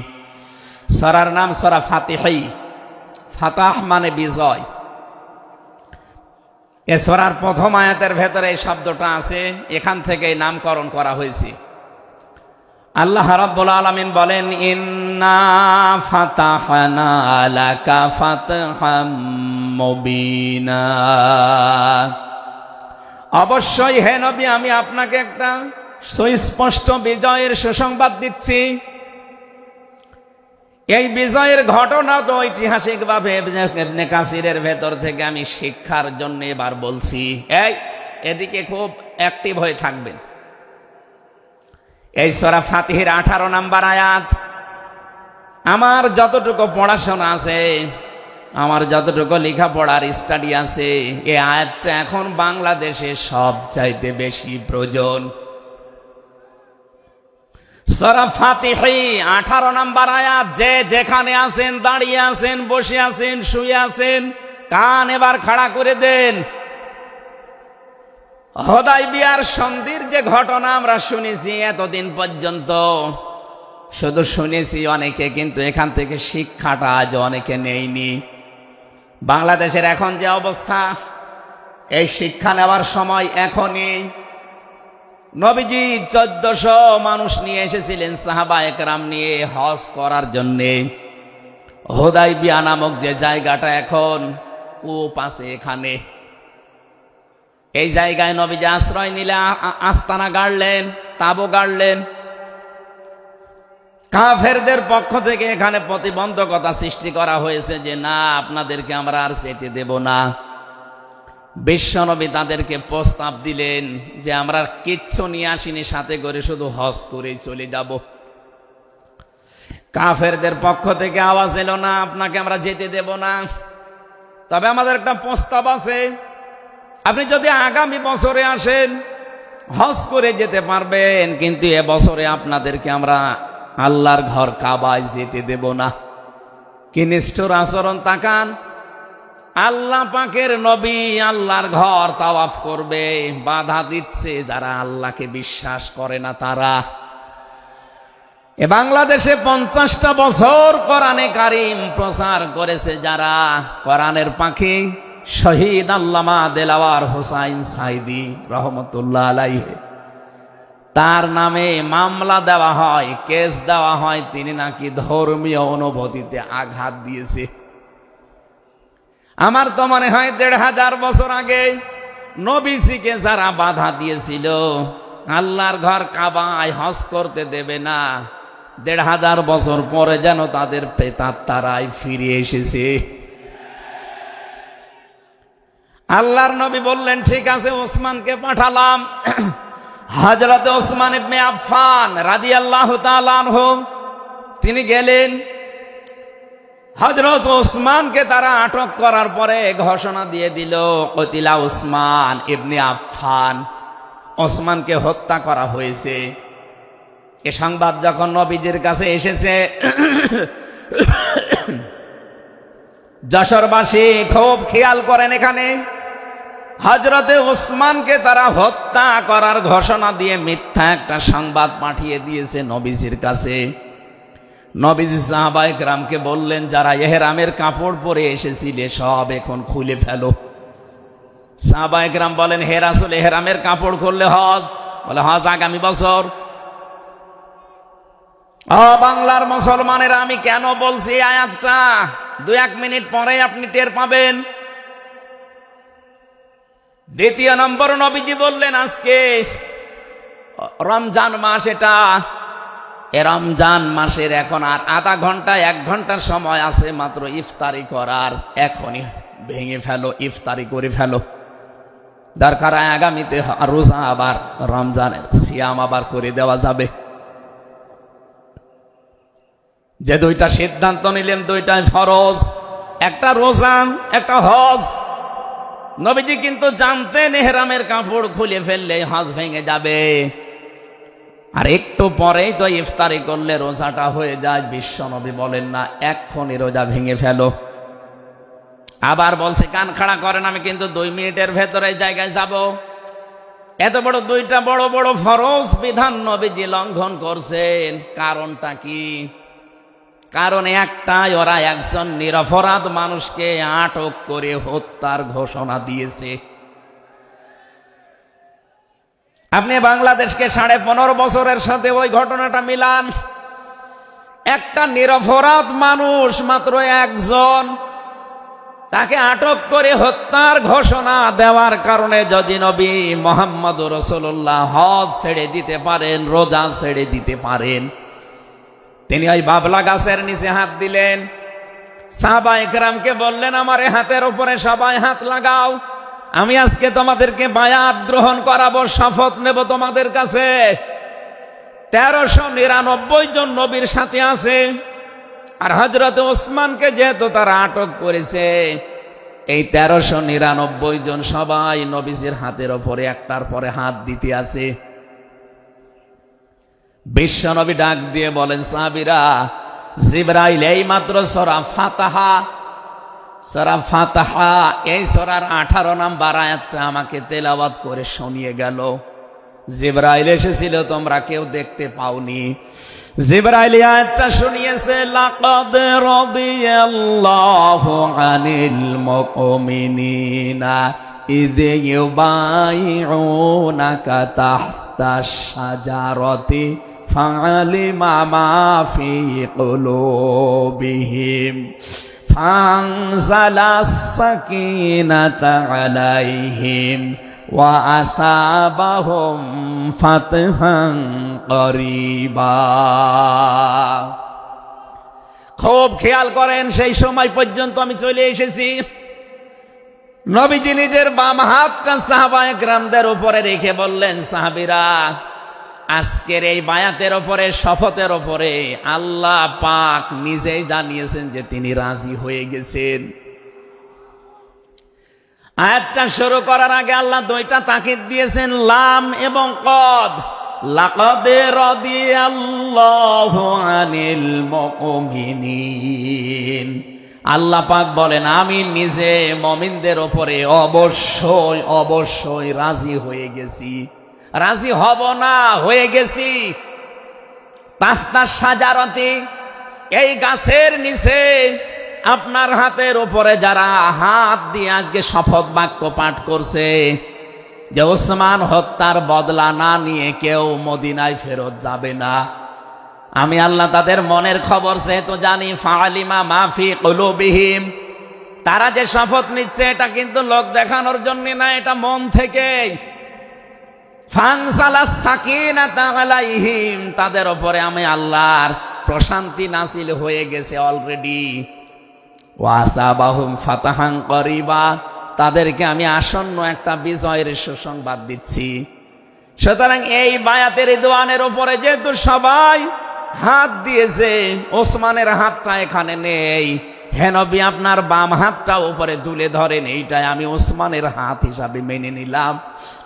সূরার নাম সূরা ফাতিহা। ফাতাহ মানে বিজয়। এ সূরার প্রথম আয়াতের ভেতরে এই শব্দটা আছে, এখান থেকে নামকরণ করা হয়েছে। আল্লাহ রাব্বুল আলামিন বলেন, ইন্না ফাতাহনা লাকা ফাতহাম মুবিনা। অবশ্যই হে নবী, আমি আপনাকে একটা সুস্পষ্ট বিজয়ের সুসংবাদ দিচ্ছি। এই বিজয়ের ঘটনা তো ঐতিহাসিকভাবে ইবনে কাসিরের ভেতর থেকে আমি শিক্ষার জন্য এবার বলছি। এদিকে খুব অ্যাক্টিভ হয়ে থাকবেন। এই সূরা ফাতিহার 18 নম্বর আয়াত। আমার যতটুকু পড়াশোনা আছে, আমার যতটুকু লেখাপড়ার স্টাডি আছে, এই আয়াতটা এখন বাংলাদেশে সবচাইতে বেশি প্রয়োজন। সূরা ফাতিহা 18 নম্বর আয়াত। যে যেখানে আছেন, দাঁড়িয়ে আছেন, বসে আছেন, শুয়ে আছেন, কান এবার খাড়া করে দেন। হুদায়বিয়ার সন্ধির যে ঘটনা আমরা শুনেছি এতদিন পর্যন্ত, শুধু শুনেছি অনেকে, কিন্তু এখান থেকে শিক্ষাটা আজ অনেকে নেয়নি। বাংলাদেশের এখন যে অবস্থা, এই শিক্ষা নেওয়ার সময় এখনই। নবীজি 1400 মানুষ নিয়ে এসেছিলেন সাহাবায়ে কেরাম নিয়ে হজ করার জন্যে। হুদায়বিয়া নামক যে জায়গাটা এখন কূপ আছে, এখানে এই জায়গায় নবীজি আশ্রয় নিলে আস্তানা গাড়লেন, তাঁবু গাড়লেন। কাফেরদের পক্ষ থেকে এখানে প্রতিবন্ধকতা সৃষ্টি করা হয়েছে যে না, আপনাদেরকে আমরা আর যেতে দেব না। বিশ্বনবী তাদেরকে প্রস্তাব দিলেন যে আমরা কিচ্ছু নিয়ে আসিনি সাথে করে, শুধু হজ করেই চলে যাব। কাফেরদের পক্ষ থেকে আওয়াজ এলো না, আপনাকে আমরা যেতে দেব না, তবে আমাদের একটা প্রস্তাব আছে। আপনি যদি আগামী বছরে আসেন, হজ করে যেতে পারবেন, কিন্তু এবছরে আপনাদেরকে আমরা আল্লাহর ঘর কাবায় যেতে দেব না। কি নিষ্ঠুর আচরণ! তাকান, আল্লাহ পাকের নবী আল্লাহর ঘর তাওয়াফ করবে, বাধা দিচ্ছে যারা আল্লাহকে বিশ্বাস করে না তারা। এ বাংলাদেশে 50টা বছর কোরআনে কারীম প্রচার করেছে যারা, কোরআনের পাখি শহীদ আল্লামা দেলাওয়ার হোসাইন সাইদি রহমতুল্লাহ আলাইহি, তার নামে মামলা দেওয়া হয়, কেস দেওয়া হয়, তিনি নাকি ধর্মীয় অনুভূতিতে আঘাত দিয়েছে। আমার তো মনে হয় 1500 বছর আগে নবীজিকে যারা বাধা দিয়েছিল আল্লাহর ঘর কাবায় হজ করতে দেবে না, 1500 বছর পরে যেন তাদের প্রেতাত্মারাই ফিরে এসেছে। আল্লাহর নবী বললেন, ঠিক আছে, ওসমানকে পাঠালাম। হযরত ওসমান ইবনে আফফান রাদিয়াল্লাহু তাআলা আনহু তিনি গেলেন। হযরত ওসমানকে তারা আটক করার পরে ঘোষণা দিয়ে দিল, কতিলা ওসমান ইবনে আফফান, ওসমানকে হত্যা করা হয়েছে। এ সংবাদ যখন নবীজির কাছে এসেছে, যশোরবাসী খুব খেয়াল করেন, এখানে হযরতে ওসমানকে তারা হত্যা করার ঘোষণা দিয়ে মিথ্যা একটা সংবাদ পাঠিয়ে দিয়েছে নবীজির কাছে। নবীজি সাহাবায়ে কেরামকে বললেন, যারা ইহরামের কাপড় পরে এসেছিলে সব এখন খুলে ফেলো। সাহাবায়ে কেরাম বলেন, হে রাসূল, ইহরামের কাপড় খুললে হজ? বলে, হজ আগামী বছর। বাংলার মুসলমানেরা, আমি কেন বলছি এই আয়াতটা 2-1 মিনিট পরে আপনি টের পাবেন। দ্বিতীয় নম্বর, নবীজি বললেন আজকে রমজান মাস, এটা এ রমজান মাসের এখন আর আধা ঘন্টা 1 ঘন্টার সময় আছে মাত্র ইফতারি করার, এখনই ভেঙে ফেলো, ইফতারি করে ফেলো। দরকার আগামীতে রোজা আবার রমজানের সিয়াম আবার করে দেওয়া যাবে। যে 2টা সিদ্ধান্ত নিলেন, 2টাই ফরজ, একটা রোজা, একটা হজ। নবীজি কিন্তু জানতেন ইহরামের কাপড় খুলে ফেললে হজ ভেঙে যাবে, আর একটু পরেই তো ইফতারি করলে রোজাটা হয়ে যায়। বিশ্ব নবী বলেন না, এক্ষুনি রোজা ভেঙে ফেলো। আবার বলছে, কান খাড়া করেন, আমি কিন্তু 2 মিনিটের ভেতরে জায়গায় যাব। এত বড় দুইটা বড় বড় ফরজ বিধান নবীজি লঙ্ঘন করছেন, কারণটা কি? কারণ একটাই, ওরা একজন নিরপরাধ মানুষকে আটক করে হত্যার ঘোষণা দিয়েছে। আপনি বাংলাদেশকে 15.5 বছরের সাথে ওই ঘটনাটা মিলান। একটা নিরপরাধ মানুষ, মাত্র একজন, তাকে আটক করে হত্যার ঘোষণা দেওয়ার কারণে যদি নবী মুহাম্মদ রাসূলুল্লাহ হজ ছেড়ে দিতে পারেন, রোজা ছেড়ে দিতে পারেন, তিনি ওই বাবলা গাছের নিচে হাত দিলেন, সাহাবায়ে কেরামকে বললেন, আমার এই হাতের উপরে সবাই হাত লাগাও, আমি আজকে তোমাদেরকে বায়াত গ্রহণ করাবো, শপথ নেব তোমাদের কাছে। 1399 জন নবীর সাথে আছে। আর হযরত ওসমানকে যেহেতু তারা আটক করেছে, এই 1399 জন সবাই নবীজির হাতের উপরে একটার পরে হাত দিতে আছে। বিশ্ব নবী ডাক দিয়ে বলেন, সাহাবীরা, জিবরাইল এই মাত্র সূরা ফাতিহা এই সূরার 18 নম্বর আয়াতটা আমাকে তেলাওয়াত করে শুনিয়ে গেল। জিবরাইল এসেছিল, তোমরা কেউ দেখতে পাওনি। জিবরাইল আয়াতটা শুনিয়েছে, লাকাদ রাদিয়াল্লাহু আনিল মুমিনিনা ইয ইউবাইউনাকা তাহতাশ শাজারাতি ফাআলিমা মা ফি কুলুবিহিম ফানজালাস সাকিনাতা আলাইহিম ওয়া আসাবাহুম ফাতহান করিবা। খুব খেয়াল করেন, সেই সময় পর্যন্ত আমি চলে এসেছি। নবীজি নিজের বাম হাতটা সাহাবায়ে কেরামদের উপরে রেখে বললেন, সাহাবীরা, আজকের এই বায়াতের উপরে, শপথের উপরে আল্লাহ পাক নিজেই জানিয়েছেন যে তিনি রাজি হয়ে গেছেন। আয়াতটা শুরু করার আগে আল্লাহ দুইটা তাকিদ দিয়েছেন, লাম এবং কদ। লাকাদ রাদিয়াল্লাহু আনিল মুমিনিন। আল্লাহ পাক বলেন, আমি নিজে মুমিনদের উপরে অবশ্যই অবশ্যই রাজি হয়ে গেছি। রাজি হব না, হয়ে গেছি। তাহতা শাজারাতি, এই গাছের নিচে আপনার হাতের উপরে যারা হাত দিয়ে আজকে শপথ বাক্য পাঠ করছে যে ওসমান হত্যার বদলা না নিয়ে কেউ মদিনায় ফেরত যাবে না, আমি আল্লাহ তাদের মনের খবর যেহেতু জানি, ফাআলিমা মা ফি কুলুবিহিম, তারা যে শপথ নিচ্ছে এটা কিন্তু লোক দেখানোর জন্য না, এটা মন থেকে। ফানজালাস সাকিনাতা আলাইহিম, তাদের উপরে আমি আল্লাহর প্রশান্তি নাযিল হয়ে গেছে অলরেডি। ওয়া আসাবাহুম ফাতহান করিবা, তাদেরকে আমি আসন্ন একটা বিজয়ের সুসংবাদ দিচ্ছি। সুতরাং এই বায়াতের রিদওয়ানের উপরে যেহেতু সবাই হাত দিয়েছে, ওসমানের হাতটা এখানে নেই, হে নবী আপনার বাম হাতটা উপরে তুলে ধরেন, এইটাই আমি ওসমানের হাত হিসাবে মেনে নিলাম।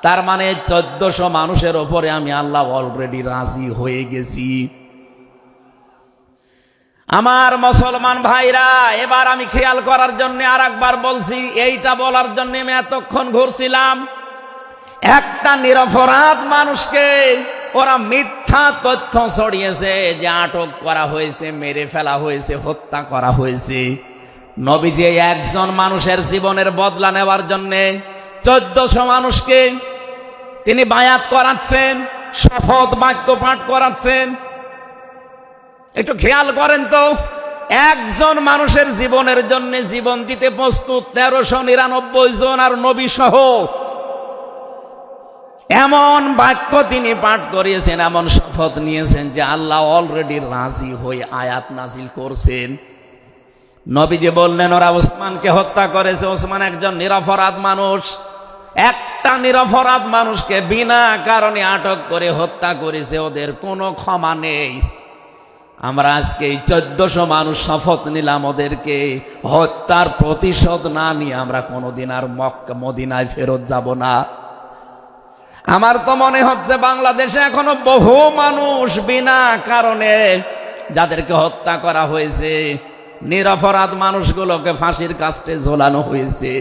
তার মানে 1400 মানুষের উপরে আমি আল্লাহ অলরেডি রাজি হয়ে গেছি। আমার মুসলমান ভাইরা, এবার আমি খেয়াল করার জন্য আর একবার বলছি, এইটা বলার জন্য আমি এতক্ষণ ঘুরছিলাম। একটা নিরপরাধ মানুষকে ওরা মিথ্যা তথ্য ছড়িয়েছে যে আটক করা হয়েছে, মেরে ফেলা হয়েছে, হত্যা করা হয়েছে। নবীজি একজন মানুষের জীবনের বদলা নেওয়ার জন্য 1400 মানুষকে তিনি বায়াত করাচ্ছেন, শপথ বাক্য পাঠ করাচ্ছেন। একটু খেয়াল করেন তো, একজন মানুষের জীবনের জন্য জীবন দিতে প্রস্তুত 1399 জন, আর নবী সহ। এমন বাক্য তিনি পাঠ করিয়েছেন, এমন শপথ নিয়েছেন যে আল্লাহ অলরেডি রাজি হয়ে আয়াত নাজিল করছেন। নবীজি বললেন, ওরা ওসমানকে হত্যা করেছে, ওসমান একজন নিরপরাধ মানুষ। একটা নিরপরাধ মানুষকে বিনা কারণে আটক করে হত্যা করেছে, ওদের কোনো ক্ষমা নেই। আমরা আজকে এই 1400 মানুষ শপথ নিলাম, ওদেরকে হত্যার প্রতিশোধ না নিয়ে আমরা কোনোদিন আর মক্কা মদিনায় ফেরত যাব না। আমার তো মনে হচ্ছে বাংলাদেশে এখনো বহু মানুষ বিনা কারণে যাদেরকে হত্যা করা হয়েছে, নিরপরাধ মানুষগুলোকে ফাঁসির কাস্টে ঝোলানো হয়েছে,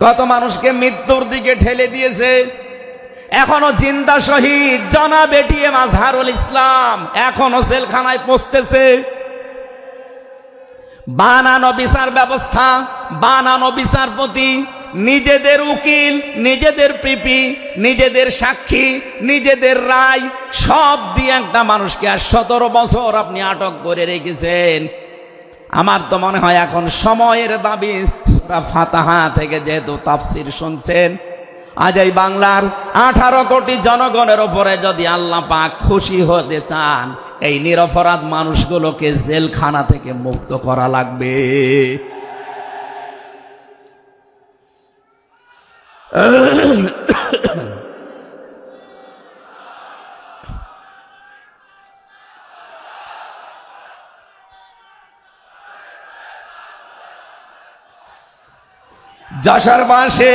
কত মানুষকে মৃত্যুর দিকে ঠেলে দিয়েছে। এখনো জিন্দা শহীদ জনাব এটিএম আজহারুল ইসলাম এখনো জেলখানায় পচতেছে। বানানো বিচার ব্যবস্থা, বানানো বিচারপতি, নিজেদের উকিল, নিজেদের পিপি, নিজেদের সাক্ষী, নিজেদের রায় সব দিয়ে একটা মানুষকে আর 17 বছর আপনি আটক করে রেখেছেন। আমার তো মনে হয় এখন সময়ের দাবি, সূরা ফাতিহা থেকে যেহেতু তাফসীর শুনছেন, আজ এই বাংলার 18 কোটি জনগণের উপরে যদি আল্লাহ পাক খুশি হতে চান, এই নিরপরাধ মানুষগুলোকে জেলখানা থেকে মুক্ত করা লাগবে। যশোর মাসে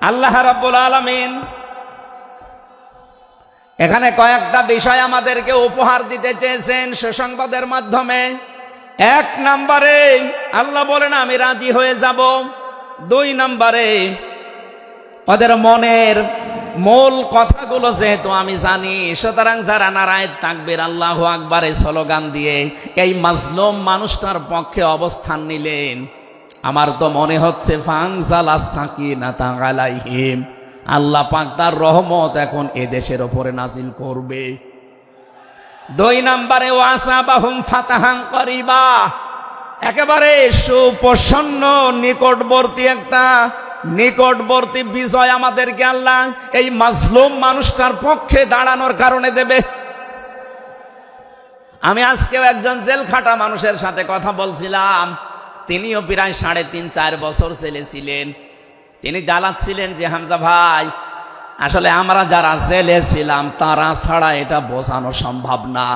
আল্লাহ রাব্বুল আলামিন এখানে কয়েকটা বিষয় আমাদেরকে উপহার দিতে চেয়েছেন সুসংবাদের মাধ্যমে। 1 নম্বরে আল্লাহ বলেন আমি রাজি হয়ে যাব। 2 নম্বরে ওদের মনের মূল কথাগুলো যেহেতু আমি জানি, সুতরাং যারা নারায়ে তাকবীর আল্লাহু আকবারে স্লোগান দিয়ে এই মাজলুম মানুষটার পক্ষে অবস্থান নিলেন, আমার তো মনে হচ্ছে ফানজালাস সাকিনাতা আলাইহিম, আল্লাহ পাক তার রহমত এখন এদেশের উপরে নাজিল করবে। 2 নম্বরে ওয়াসাবাহুম ফাতাহান করিবা, একেবারে সুপ্রসন্ন নিকটবর্তী বিজয় আমাদেরকে আল্লাহ এই মাজলুম মানুষটার পক্ষে দাঁড়ানোর কারণে দেবে। আমি আজকেও একজন জেলখাটা মানুষের সাথে কথা বলছিলাম, তিনিও প্রায় 3.5-4 বছর জেলে ছিলেন। তিনি জ্বালাচ্ছিলেন যে হামজা ভাই, আসলে আমরা যারা জেলে ছিলাম তারা ছাড়া এটা বোঝানো সম্ভব না।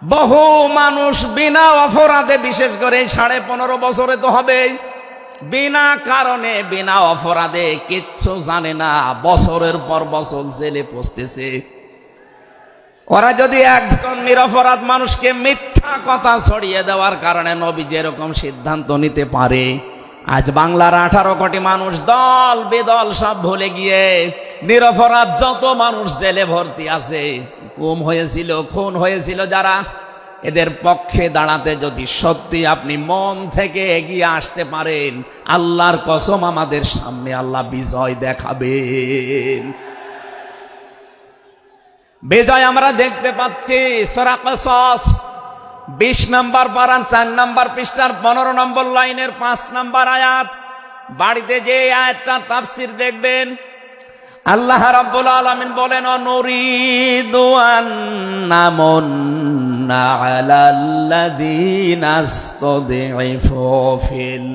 বহু মানুষ বিনা অপরাধে, বিশেষ করে 15.5 বছরে তো হবে, বিনা কারণে বিনা অপরাধে কিচ্ছু জানে না, বছরের পর বছর জেলে পচতেছে। ওরা যদি একজন নিরপরাধ মানুষকে মিথ্যা কথা ছড়িয়ে দেওয়ার কারণে নবী যেরকম সিদ্ধান্ত নিতে পারে, আজ বাংলার 18 কোটি মানুষ দল বেদল সব ভুলে গিয়ে নিরপরাধ যত মানুষ জেলে ভর্তি আছে, গুম হয়েছিল, খুন হয়েছিল যারা, এদের পক্ষে দাঁড়াতে যদি সত্যি আপনি মন থেকে এগিয়ে আসতে পারেন, আল্লাহর কসম আমাদের সামনে আল্লাহ বিজয় দেখাবেন। বিজয় আমরা দেখতে পাচ্ছি সূরা কসস 20 নম্বর পারা 4 নম্বর পৃষ্ঠার 15 নম্বর লাইনের 5 নম্বর আয়াত। বাড়িতে যে আয়াতটা তাফসীর দেখবেন, আল্লাহ রাব্বুল আলামিন বলেন নুরিদু আন্নামুন্না আলাল্লাযীনা ইসতাদঈফু ফিল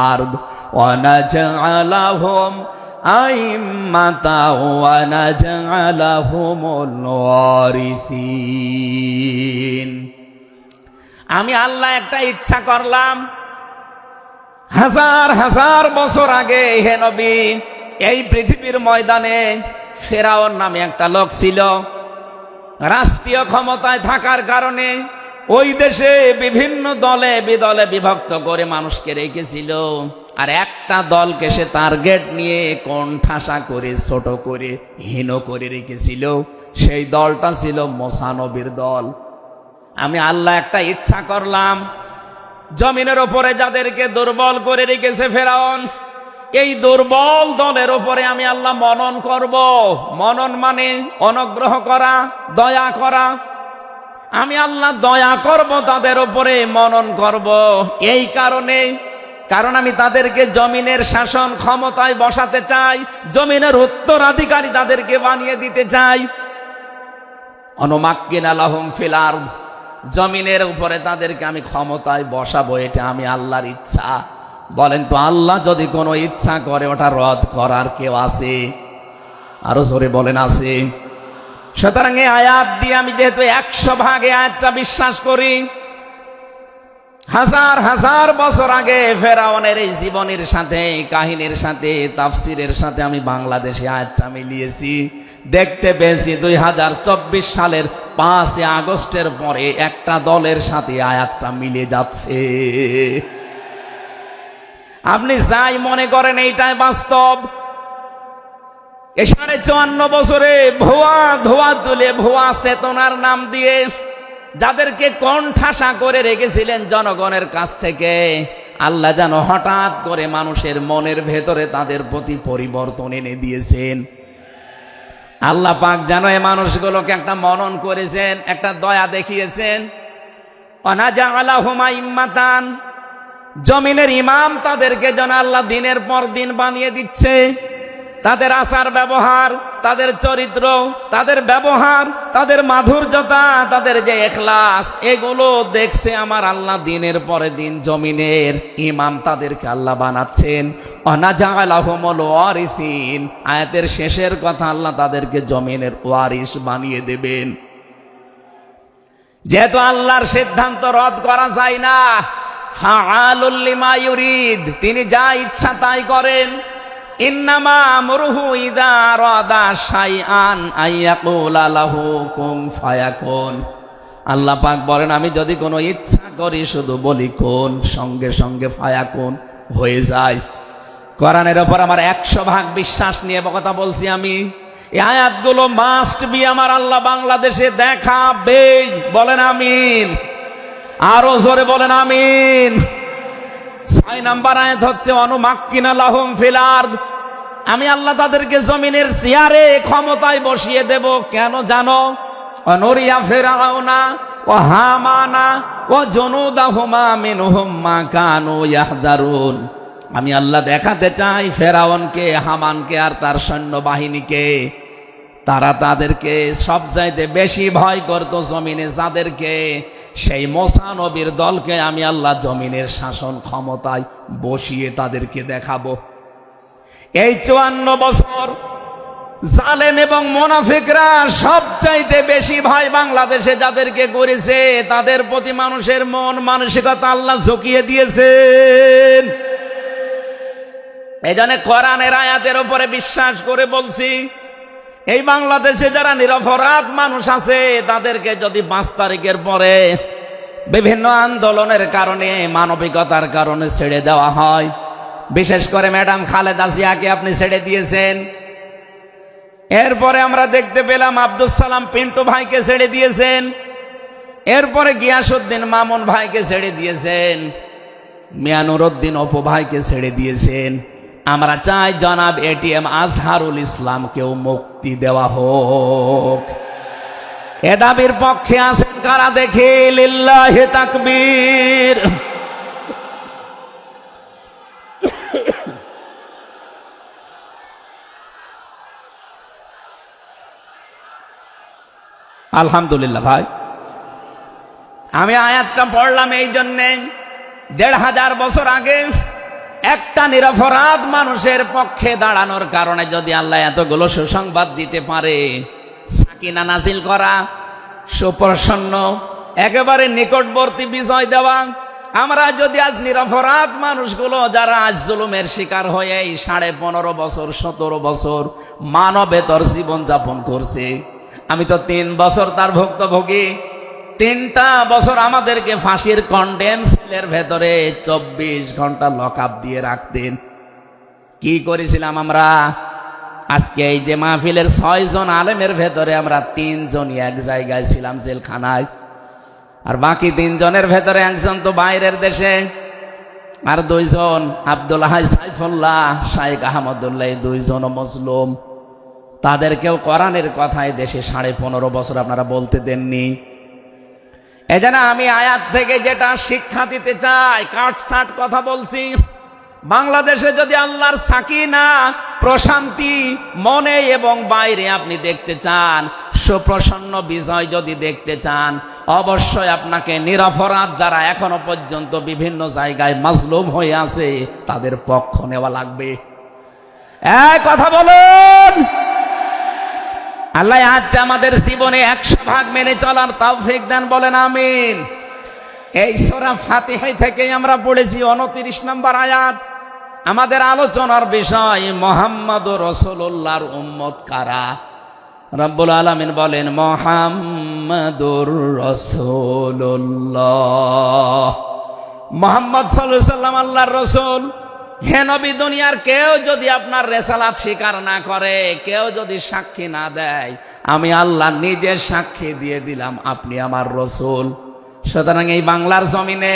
আরদ ওয়া নাজআলাহুম আইম্মাতাও ওয়া নাজআলাহুমুল ওয়ারিসিন। আমি আল্লাহ একটা ইচ্ছা করলাম, হাজার হাজার বছর আগে হে নবী, এই পৃথিবীর ময়দানে ফেরাউন নামে একটা লোক ছিল। রাষ্ট্রীয় ক্ষমতায় থাকার কারণে ওই দেশে বিভিন্ন দলে বিদলে বিভক্ত করে মানুষকে রেখেছিল, আর একটা দলকে সে টার্গেট নিয়ে কোণঠাসা করে, ছোট করে, হীন করে রেখেছিল। সেই দলটা ছিল মুসা নবীর দল। আমি আল্লাহ একটা ইচ্ছা করলাম, জমিনের ওপরে যাদেরকে দুর্বল করে রেখেছে ফেরাউন, এই দুর্বল দলের উপরে আমি আল্লাহ মনন করব। মনন মানে অনুগ্রহ করা, দয়া করা। আমি আল্লাহ দয়া করব তাদের উপরে, মনন করব। এই কারণ আমি তাদেরকে জমিনের শাসন ক্ষমতায় বসাতে চাই, জমিনের উত্তরাধিকারী তাদেরকে বানিয়ে দিতে চাই। অনুমাক্কিনা লাহুম ফিল আরদ, জমিনের উপরে তাদেরকে আমি ক্ষমতায় বসাবো, এটা আমি আল্লাহর ইচ্ছা। বলেন তো আল্লাহ যদি কোনো ইচ্ছা করে ওটা রদ করার কেউ আছে? আরো জোরে বলেন আছে। সুতরাং এই আয়াত দিয়ে আমি যেহেতু 100 ভাগে আয়াতটা বিশ্বাস করি, হাজার হাজার বছর আগে ফেরাউনের এই জীবনের সাথে, কাহিনীর সাথে, তাফসিরের সাথে আমি বাংলাদেশে আয়াতটা মিলিয়েছি। দেখতে পেয়েছি 2024 সালের 5 আগস্টের পরে একটা দলের সাথে আয়াতটা মিলে যাচ্ছে। আপনি যাই মনে করেন এইটাই বাস্তব। এই 54 বছরে ভুয়া ধোয়া তুলে ভুয়া চেতনার নাম দিয়ে যাদেরকে কণ্ঠাসা করে রেখেছিলেন জনগণের কাছ থেকে, আল্লাহ যেন হঠাৎ করে মানুষের মনের ভেতরে তাদের প্রতি পরিবর্তন এনে দিয়েছেন। আল্লাহ পাক যেন এই মানুষগুলোকে একটা মনন করেছেন, একটা দয়া দেখিয়েছেন। অনাজালাহুমা ইম্মাতান, জমিনের ইমাম তাদেরকে যেন আল্লাহ দিনের পর দিন বানিয়ে দিচ্ছে। তাদের আচার ব্যবহার, তাদের চরিত্র, তাদের ব্যবহার, তাদের মাধুর্যতা, তাদের যে ইখলাস, এগুলো দেখছে আমার আল্লাহ দিনের পরে দিন জমিনের ইমাম তাদেরকে আল্লাহ বানাচ্ছেন। অনাজালাহুমুল ওয়ারিসিন, আয়াতের শেষের কথা, আল্লাহ তাদেরকে জমিনের ওয়ারিস বানিয়ে দেবেন। যেহেতু আল্লাহর সিদ্ধান্ত রদ করা যায় না, ফাআলুল লিমা ইউরিদ, তিনি যা ইচ্ছা তাই করেন। ইন্নামা আমরুহু ইযা আরাদা শাইআন আইয়াকুলা লাহু কুন ফায়াকুন। আল্লাহ পাক বলেন, আমি যদি কোনো ইচ্ছা করি শুধু বলি কোন, সঙ্গে সঙ্গে ফায়াকুন হয়ে যায়। কোরআনের উপর আমার 100% বিশ্বাস নিয়ে কথা বলছি আমি। এই আয়াতগুলো মাস্ট বি আমার আল্লাহ বাংলাদেশে দেখাবে। বলেন আমিন, আরো জোরে বলেন আমিন। 6 নাম্বার আয়াত হচ্ছে অনুমাক্কিনা লাহুম ফিল আরদ, আমি আল্লাহ তাদেরকে জমিনের চেয়ারে ক্ষমতায় বসিয়ে দেব। কেন জানো? অনুরিয়া ফিরআউনা ওয়া হামানা ওয়া জুনুদাহুমা মিনহুম মা কানু ইয়াহযারুন, আমি আল্লাহ দেখাতে চাই ফেরাউনকে, হামানকে আর তার সৈন্যবাহিনীকে, তারা তাদেরকে সবচাইতে বেশি ভয় করত জমিনে যাদেরকে, সেই মুসা নবীর দলকে আমি আল্লাহ জমিনের শাসন ক্ষমতায় বসিয়ে তাদেরকে দেখাবো। এই 54 বছর জালেম এবং মুনাফিকরা সবচাইতে বেশি ভয় বাংলাদেশে যাদেরকে করেছে, তাদের প্রতি মানুষের মন মানসিকতা আল্লাহ ঝুঁকিয়ে দিয়েছেন। এই জন্য কোরআনের আয়াতের উপরে বিশ্বাস করে বলছি, এই বাংলাদেশে যারা নিরপরাধ মানুষ আছে তাদেরকে যদি 5 তারিখের পরে বিভিন্ন আন্দোলনের কারণে, মানবিকতার কারণে ছেড়ে দেওয়া হয়, বিশেষ করে ম্যাডাম খালেদা জিয়াকে আপনি ছেড়ে দিয়েছেন। এরপরে আমরা দেখতে পেলাম আব্দুল সালাম পিন্টু ভাইকে ছেড়ে দিয়েছেন। এরপরে গিয়াসউদ্দিন মামুন ভাইকে ছেড়ে দিয়েছেন। মিয়ানুরউদ্দিন অপু ভাইকে ছেড়ে দিয়েছেন। আমরা চাই জনাব এটিএম আজহারুল ইসলামকেও মুক্তি দেওয়া হোক। এ দাবির পক্ষে আছেন কারা দেখে? লিল্লাহি তাকবীর। আলহামদুলিল্লাহ। ভাই, আমি আয়াতটা পড়লাম এই জন্যে, 1500 বছর আগে একটা নিরপরাধ মানুষের পক্ষে দাঁড়ানোর কারণে যদি আল্লাহ এতগুলো সুসংবাদ দিতে পারে, সাকিনা নাজিল করা, সুপ্রসন্ন, একেবারে নিকটবর্তী বিজয় দেওয়া, আমরা যদি আজ নিরপরাধ মানুষগুলো যারা আজ জুলুমের শিকার হয়ে 15.5 বছর 17 বছর মানবেতর জীবন যাপন করছে, আমি তো 3 বছর তার ভুক্তভোগী। 3টা বছর আমাদেরকে ফাঁসির কন্ডেম সেলের ভেতরে 24 ঘন্টা লকআপ দিয়ে রাখতেন। কি করেছিলাম আমরা? আজকে এই যে মাহফিলের 6 জন আলেমের ভেতরে আমরা 3 জনই এক জায়গায় ছিলাম জেলখানায়, আর বাকি 3 জনের ভেতরে একজন তো বাইরের দেশে, আর 2 জন আব্দুল হাই সাইফুল্লাহ, শাইখ আহমদুল্লাহ, 2 জন মজলুম। তাদেরকেও কোরআনের কথায় দেশে 15.5 বছর আপনারা বলতে দেননি। এজন্য আমি আয়াত থেকে যেটা শিক্ষা দিতে চাই, কাটছাট কথা বলছি। বাংলাদেশে যদি আল্লাহর সাকিনা, প্রশান্তি মনে এবং বাইরে আপনি দেখতে চান, সুপ্রসন্ন বিজয় যদি দেখতে চান, অবশ্যই আপনাকে নিরপরাধ যারা এখনো পর্যন্ত বিভিন্ন জায়গায় মাজলুম হয়ে আছে তাদের পক্ষ নেওয়া লাগবে। এই কথা বলুন। আল্লাহ আজকে আমাদের জীবনে 100% মেনে চলার তৌফিক দেন, বলেন আমিন। এই সূরা ফাতিহা থেকেই আমরা পড়েছি 29 নম্বর আয়াত। আমাদের আলোচনার বিষয় মুহাম্মদুর রাসূলুল্লাহর উম্মত কারা? রব্বুল আলামিন বলেন মুহাম্মদুর রাসূলুল্লাহ। মুহাম্মদ সাল্লাল্লাহু আলাইহি ওয়াসাল্লাম আল্লাহর রাসূল। হে নবী, দুনিয়ার কেউ যদি আপনার রেসালাত স্বীকার না করে, কেউ যদি সাক্ষী না দেয়, আমি আল্লাহ নিজে সাক্ষী দিয়ে দিলাম আপনি আমার রসুল। সুতরাং এই বাংলার জমিনে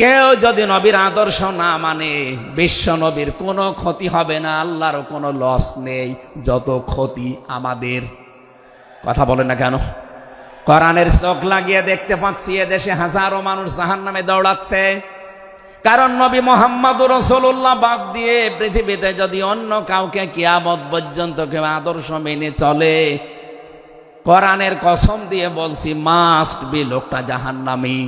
কেউ যদি নবীর আদর্শ না মানে, বিশ্ব নবীর কোনো ক্ষতি হবে না, আল্লাহরও কোনো লস নেই, যত ক্ষতি আমাদের। কথা বলেন না কেন? কোরআনের চোখ লাগিয়ে দেখতে পাচ্ছি এদেশে হাজারো মানুষ জাহান্নামে দৌড়াচ্ছে। কারণ নবী মুহাম্মদুর রাসূলুল্লাহ বাদ দিয়ে পৃথিবীতে যদি অন্য কাউকে কিয়ামত পর্যন্ত কেউ আদর্শ মেনে চলে, কোরআনের কসম দিয়ে বলছি মাস্ট বি, লোকটা জাহান্নামী।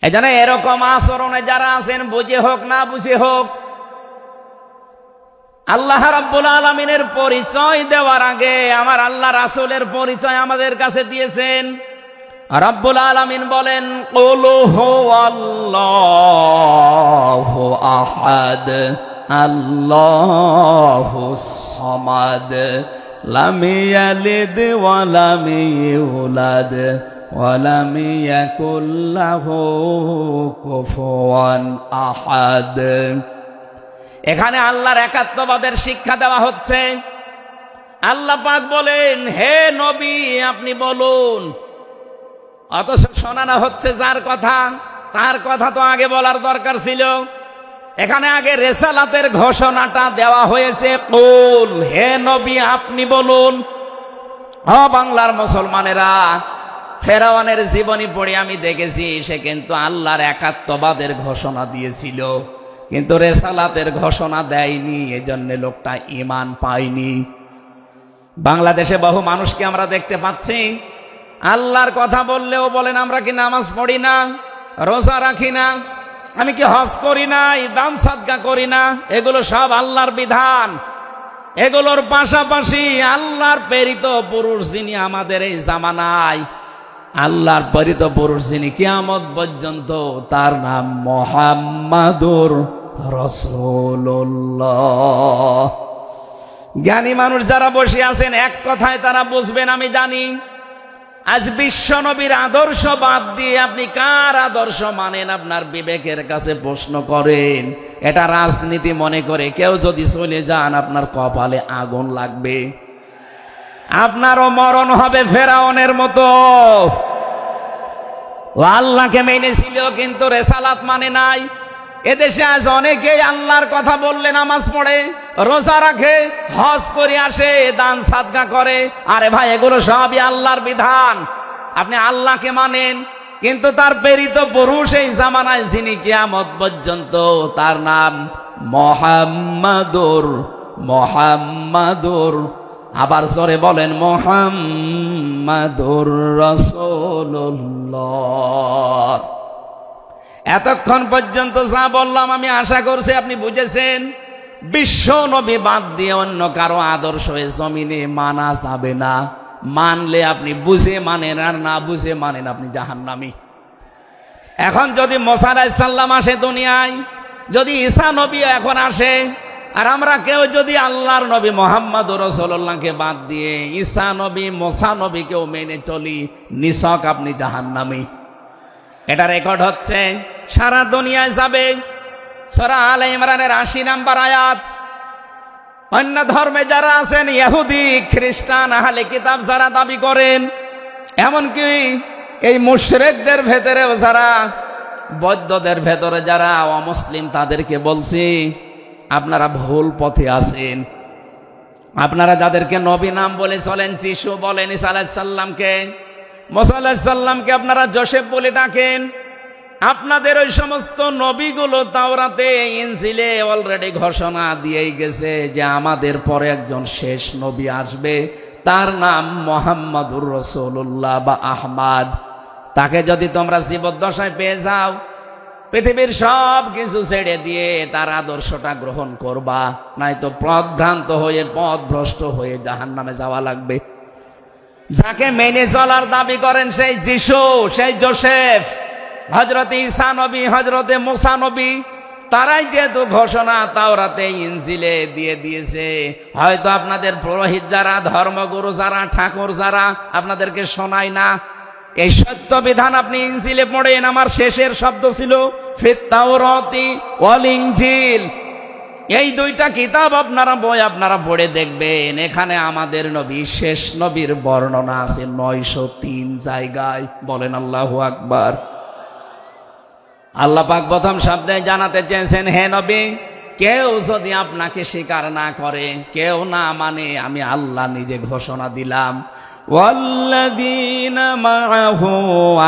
এজন্য এরকম আচরণে যারা আছেন, বুঝে হোক না বুঝে হোক, আল্লাহ রাব্বুল আলামিনের পরিচয় দেওয়ার আগে আমার আল্লাহ রাসূলের পরিচয় আমাদের কাছে দিয়েছেন। রাব্বুল আলামিন বলেন, কুল হুয়াল্লাহু আহাদ আল্লাহুস সামাদ লাম ইয়ালিদ ওয়া লাম ইউলাদ ওয়া লাম ইয়াকুল লাহু কুফুয়ান আহাদ। এখানে আল্লাহর একাত্মবাদের শিক্ষা দেওয়া হচ্ছে। আল্লাহ পাক বলেন, হে নবী আপনি বলুন। অথচ শোনানো হচ্ছে যার কথা, তার কথা তো আগে বলার দরকার ছিল। এখানে আগে রেসালাতের ঘোষণাটা দেওয়া হয়েছে, কুল, হে নবী আপনি বলুন। বাংলার মুসলমানেরা, ফেরাউনের জীবনী পড়ে আমি দেখেছি সে কিন্তু আল্লাহর একাত্মবাদের ঘোষণা দিয়েছিল, কিন্তু রেসালাতের ঘোষণা দেয়নি, এজন্য লোকটা ঈমান পায়নি। বাংলাদেশে বহু মানুষকে আমরা দেখতে পাচ্ছি, আল্লাহর কথা বললেও বলেন আমরা কি নামাজ পড়ি না, রোজা রাখি না, আমি কি হজ করি না, দান সাদকা করি না। এগুলো সব আল্লাহর বিধান। এগুলোর পাশাপাশি আল্লাহর প্রেরিত পুরুষ যিনি আমাদের এই জামানায়, আল্লাহর প্রেরিত পুরুষ যিনি কিয়ামত পর্যন্ত, তার নাম মুহাম্মাদুর রাসূলুল্লাহ। জ্ঞানী মানুষ যারা বসে আছেন এক কথায় তারা বুঝবেন আমি জানি। আজ বিশ্ব নবীর আদর্শ বাদ দিয়ে আপনি কার আদর্শ মানেন আপনার বিবেকের কাছে প্রশ্ন করেন। এটা রাজনীতি মনে করে কেউ যদি চলে যান, আপনার কপালে আগুন লাগবে, আপনারও মরণ হবে ফেরাউনের মতো। ও আল্লাহকে মেনেছিল কিন্তু রেসালাত মানে নাই। এদেশে আজ অনেকেই আল্লাহর কথা বললে নামাজ পড়ে, রোজা রাখে, হজ করে আসে, দান সাদকা করে। আরে ভাই, এগুলো সবই আল্লাহর বিধান। আপনি আল্লাহকে মানেন, কিন্তু তার প্রেরিত পুরুষ এই জামানায় যিনি কিয়ামত পর্যন্ত, তার নাম মুহাম্মাদুর, আবার জোরে বলেন মুহাম্মাদুর রাসূলুল্লাহ। এতক্ষণ পর্যন্ত যা বললাম আমি আশা করছি আপনি বুঝেছেন। বিশ্ব নবী বাদ দিয়ে অন্য কারো আদর্শ এ জমিনে মানা যাবে না। মানলে আপনি বুঝে মানেন, আর না বুঝে মানেন আপনি জাহান্নামী। এখন যদি মুসা আলাইহিস সালাম আসে দুনিয়ায়, যদি ঈসা নবী এখন আসে, আর আমরা কেউ যদি আল্লাহর নবী মুহাম্মদুর রাসূলুল্লাহকে বাদ দিয়ে ঈসা নবী, মুসা নবীকেও মেনে চলি, নিছক আপনি জাহান্নামী। এটা রেকর্ড হচ্ছে, সারা দুনিয়ায় যাবে। সূরা আলে ইমরানের ৮০ নম্বর আয়াত। অন্য ধর্মে যারা আছেন, ইহুদি, খ্রিস্টান, আহলে কিতাব যারা দাবি করেন, এমনকি এই মুশরিকদের ভেতরেও যারা, বৌদ্ধদের ভেতরে যারা অমুসলিম, তাদেরকে বলছি আপনারা ভুল পথে আছেন। আপনারা যাদেরকে নবী নাম বলে চলেন, যিশু বলেন, ঈসা আলাইহিস সালামকে, মুসা আলাইহিস সালামকে আপনারা যোসেফ বলে ডাকেন। আপনাদের ওই সমস্ত নবীগুলো তাওরাতে, ইনজিলে অলরেডি ঘোষণা দিয়েই গেছে যে আমাদের পরে একজন শেষ নবী আসবে, তার নাম মুহাম্মাদুর রাসূলুল্লাহ বা আহমদ। তাকে যদি তোমরা জীবদ্দশায় পেয়ে যাও, পৃথিবীর সব কিছু ছেড়ে দিয়ে তার আদর্শটা গ্রহণ করবা, নয়তো পথভ্রান্ত হয়ে, পথভ্রষ্ট হয়ে জাহান্নামে যাওয়া লাগবে। যাকে মেনে চলার দাবি করেন সেই যিশু, সেই যোসেফ, হযরতে ঈসা নবী, হযরতে মুসা নবী, তারাই যেহেতু ঘোষণা তাওরাতে, ইনজিলে দিয়ে দিয়েছে, হয়তো আপনাদের পুরোহিত যারা, ধর্মগুরু যারা, ঠাকুর যারা আপনাদেরকে শোনায় না, এই সত্য বিধান আপনি ইনজিলে পড়েন, আমার শেষের শব্দ ছিল ফিত তাওরাতি ওয়াল ইনজিল। এই দুইটা কিতাব আপনারা পড়ে দেখবেন, এখানে আমাদের নবী শেষ নবীর বর্ণনা আছে 903 জায়গায়। বলেন আল্লাহু আকবার। আল্লাহ পাক প্রথম শব্দে জানাতে চেয়েছেন, হে নবী, কেউ যদি আপনাকে স্বীকার না করে, কেউ না মানে, আমি আল্লাহ নিজে ঘোষণা দিলাম, ওয়াল্লাযীনা মাআহু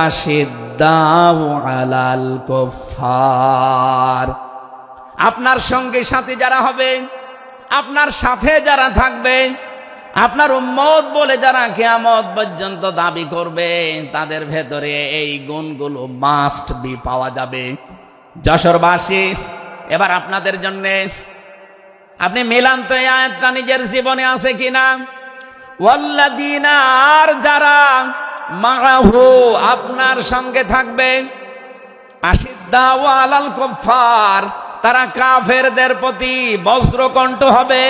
আশিদ্দাউ আলাল কুফফার। আপনার সঙ্গে সাথী যারা হবে, আপনার সাথে যারা থাকবে, আপনার উম্মত বলে যারা কিয়ামত পর্যন্ত দাবি করবে, তাদের ভেতরে এই গুণগুলো মাস্ট বি পাওয়া যাবে। যশোরবাসী, এবার আপনাদের জন্য আপনি মিলান তো, এই আয়াতটা নিজের জীবনে আছে কিনা। ওয়াল্লাযীনা, আর যারা মাআহু, আপনার সঙ্গে থাকবে, আশিদ্দাউ আলাল কুফফার, তারা কাফেরদের প্রতি বজ্রকণ্ঠ হবে।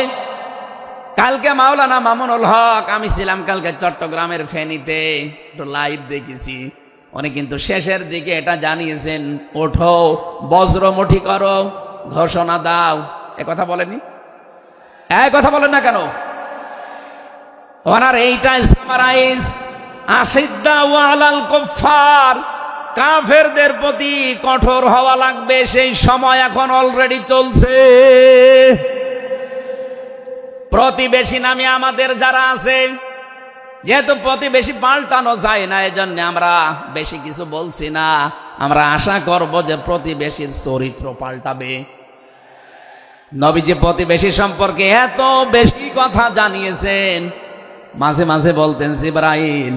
কালকে মাওলানা মামুনুল হক, আমি ছিলাম কালকে চট্টগ্রামের ফেনীতে, একটু লাইভ দেখেছি। উনি কিন্তু শেষের দিকে এটা জানিয়েছেন, ওঠো বজ্রমুঠি করো, ঘোষণা দাও। এ কথা বলেনি? এই কথা বলেন না কেন? ওনার এইটাই সামারাইজ, আশিদ্দাউ আলাল কুফফার, কাফেরদের প্রতি কঠোর হওয়া লাগবে। সেই সময় এখন অলরেডি চলছে। প্রতিবেশী নামে আমাদের যারা আছে, যেহেতু প্রতিবেশী পাল্টানো যায় না, এজন্য আমরা বেশি কিছু বলছি না। আমরা আশা করব যে প্রতিবেশীর চরিত্র পাল্টাবে। নবীজি প্রতিবেশী সম্পর্কে এত বেশি কথা জানিয়েছেন, মাঝে মাঝে বলতেন, জিবরাইল,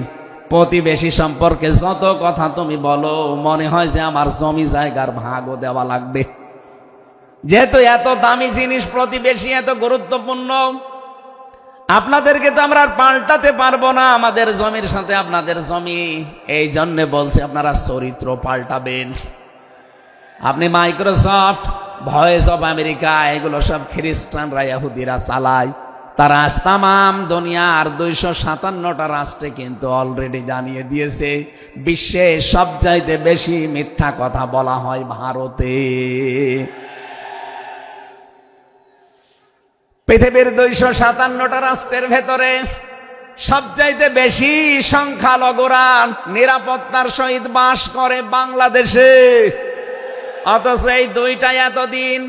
প্রতিবেশী সম্পর্কে যত কথা তুমি বলো, মনে হয় যে আমার জমি জায়গার ভাগও দেওয়া লাগবে। যেহেতু এত দামি জিনিস প্রতিবেশী, এত গুরুত্বপূর্ণ, আপনাদেরকে তো আমরা আর পাল্টাতে পারবো না, আমাদের জমির সাথে আপনাদের জমি। এই জন্য বলছে আপনারা চরিত্র পাল্টাবেন। আপনি মাইক্রোসফট, ভয়েস অফ আমেরিকা, এগুলো সব খ্রিস্টানরা, ইহুদিরা চালায়। তারা তামাম দুনিয়ার 257টা রাষ্ট্রে কিন্তু অলরেডি জানিয়ে দিয়েছে, বিশ্বে সবচাইতে বেশি মিথ্যা কথা বলা হয় ভারতে। পৃথিবীর 257টা রাষ্ট্রের ভেতরে সবচাইতে বেশি সংখ্যালঘুরা নিরাপত্তার সহিত বাস করে বাংলাদেশে। অথচ এই দুইটাই এতদিন,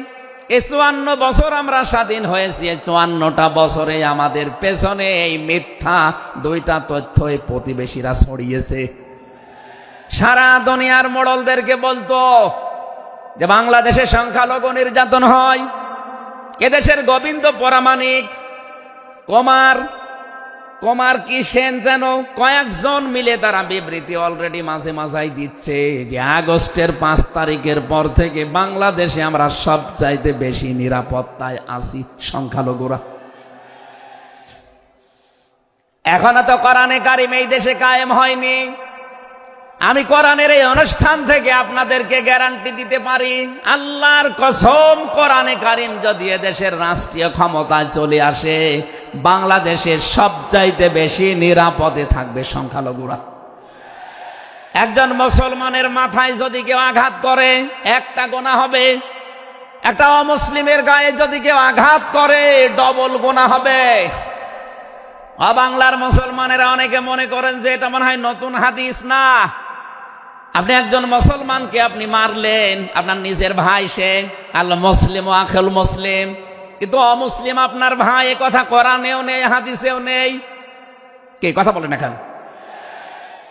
54 বছর আমরা স্বাধীন হয়েছি, 54টা বছরে আমাদের পেছনে এই মিথ্যা দুইটা তথ্যই প্রতিবেশীরা ছড়িয়েছে। সারা দুনিয়ার মোড়লদেরকে বলতো যে বাংলাদেশে সংখ্যালঘু নির্যাতন হয়। এদেশের গোবিন্দ পরামানিক, কুমার কি সেন যেন, কয়েকজন মিলে তারা বিবৃতি অলরেডি মাঝে মাঝাই দিচ্ছে যে আগস্টের 5 তারিখের পর থেকে বাংলাদেশে আমরা সবচাইতে বেশি নিরাপত্তায় আছি সংখ্যালঘুরা। এখনো তো কোরআনে কারিম এই দেশে কায়েম হয়নি। আমি কোরআনের এই অনুষ্ঠান থেকে আপনাদেরকে গ্যারান্টি দিতে পারি, আল্লাহর কসম, কোরআনে কারিম যদি এদেশের রাষ্ট্রীয় ক্ষমতায় চলে আসে, বাংলাদেশের সবচাইতে বেশি নিরাপদে থাকবে সংখ্যালঘুরা। একজন মুসলমানের মাথায় যদি কেউ আঘাত করে, একটা গুনাহ হবে। একটা অমুসলিমের গায়ে যদি কেউ আঘাত করে, ডবল গুনাহ হবে। বাংলার মুসলমানেরা অনেকে মনে করেন যে এটা মনে হয় নতুন হাদিস। না, আপনি একজন মুসলমানকে আপনি মারলেন, আপনার নিজের ভাই, সে আল মুসলিম ও আখুল মুসলিম, কিন্তু অমুসলিম আপনার ভাই। এ কথা কোরআনেও নেই, হাদিসেও নেই। কে কথা বলেন এখন?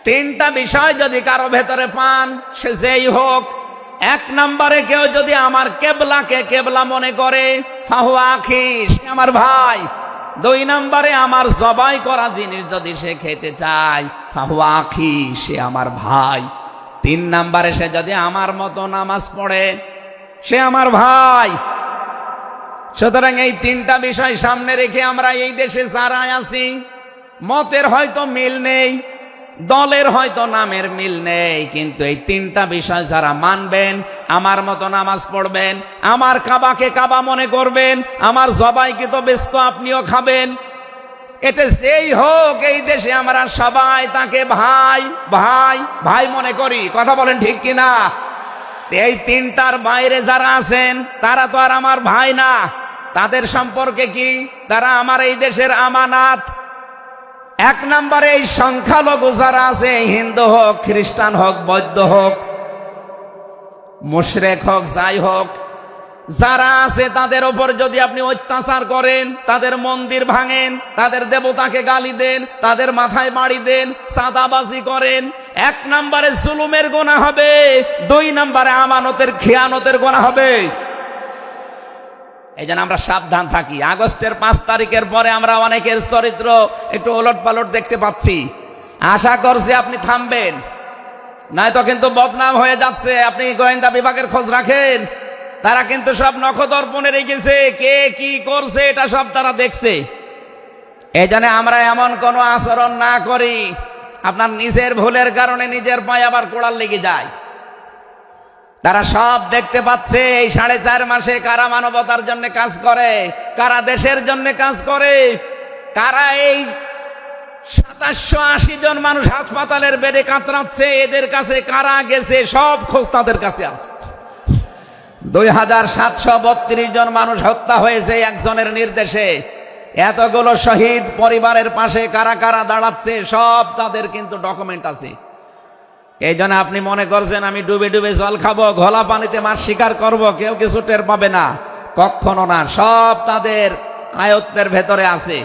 3টা বিষয় যদি কারো ভেতরে পান, সে যেই হোক। 1 নম্বরে কেউ যদি আমার কেবলাকে কেবলা মনে করে, ফাহুয়া আখি, সে আমার ভাই। 2 নম্বরে আমার জবাই করা জিনিস যদি সে খেতে চায়, ফাহুয়া আখি, সে আমার ভাই। 3 নম্বরে সে যদি আমার মতো নামাজ পড়ে, সে আমার ভাই। সুতরাং এই 3টা বিষয় সামনে রেখে আমরা এই দেশে যারা আছি, মতের হয়তো মিল নেই, দলের হয়তো নামের মিল নেই, কিন্তু এই 3টা বিষয় যারা মানবেন, আমার মতো নামাজ পড়বেন, আমার কাবাকে কাবা মনে করবেন, আমার জবাইকে তো ব্যস্ত আপনিও খাবেন, এটা যেই হোক, এই দেশে আমরা সবাই তাকে ভাই ভাই ভাই মনে করি। কথা বলেন ঠিক কিনা? এই তিনটার বাইরে যারা আছেন তারা তো আর আমার ভাই না। তাদের সম্পর্কে কি? তারা আমার এই দেশের আমানাত। এক নম্বরে এই সংখ্যালঘু যারা আছে, হিন্দু হোক, খ্রিস্টান হোক, বৌদ্ধ হোক, মুশরিক হোক, যাই হোক, যারা আছে তাদের ওপর যদি আপনি অত্যাচার করেন, তাদের মন্দির ভাঙেন, তাদের দেবতাকে গালি দেন, তাদের মাথায় বাড়ি দেন, চাঁদাবাজি করেন, এক নম্বরে জুলুমের গুনাহ হবে, দুই নম্বরে আমানতের খেয়ানতের গুনাহ হবে। এই জন্য আমরা সাবধান থাকি। আগস্টের 5 তারিখের পরে আমরা অনেকের চরিত্র একটু ওলট পালট দেখতে পাচ্ছি। আশা করছি আপনি থামবেন, নয়তো কিন্তু বদনাম হয়ে যাচ্ছে। আপনি গোয়েন্দা বিভাগের খোঁজ রাখেন, তারা কিন্তু সব নখদর্পণে রেখেছে, কে কি করছে এটা সব তারা দেখছে। এই জন্য আমরা এমন কোন আচরণ না করি আপনার নিজের ভুলের কারণে নিজের পায়ে আবার কোড়াল লেগে যায়। তারা সব দেখতে পাচ্ছে এই 4.5 মাসে কারা মানবতার জন্য কাজ করে, কারা দেশের জন্য কাজ করে, কারা এই 2780 জন মানুষ হাসপাতালের বেডে কাতরাচ্ছে, এদের কাছে কারা গেছে সব খোঁজ তাদের কাছে আছে। 2732 জন মানুষ হত্যা হয়েছে একজনের নির্দেশে। এতগুলো শহীদ পরিবারের পাশে কারা কারা দাঁড়াচ্ছে সব তাদের কিন্তু ডকুমেন্ট আছে। এই জন্য আপনি মনে করছেন আমি ডুবে ডুবে জল খাবো, ঘোলা পানিতে মাছ শিকার করব, কেউ কিছু টের পাবে না, কখনো না। সব তাদের আয়ত্তের ভেতরে আছে।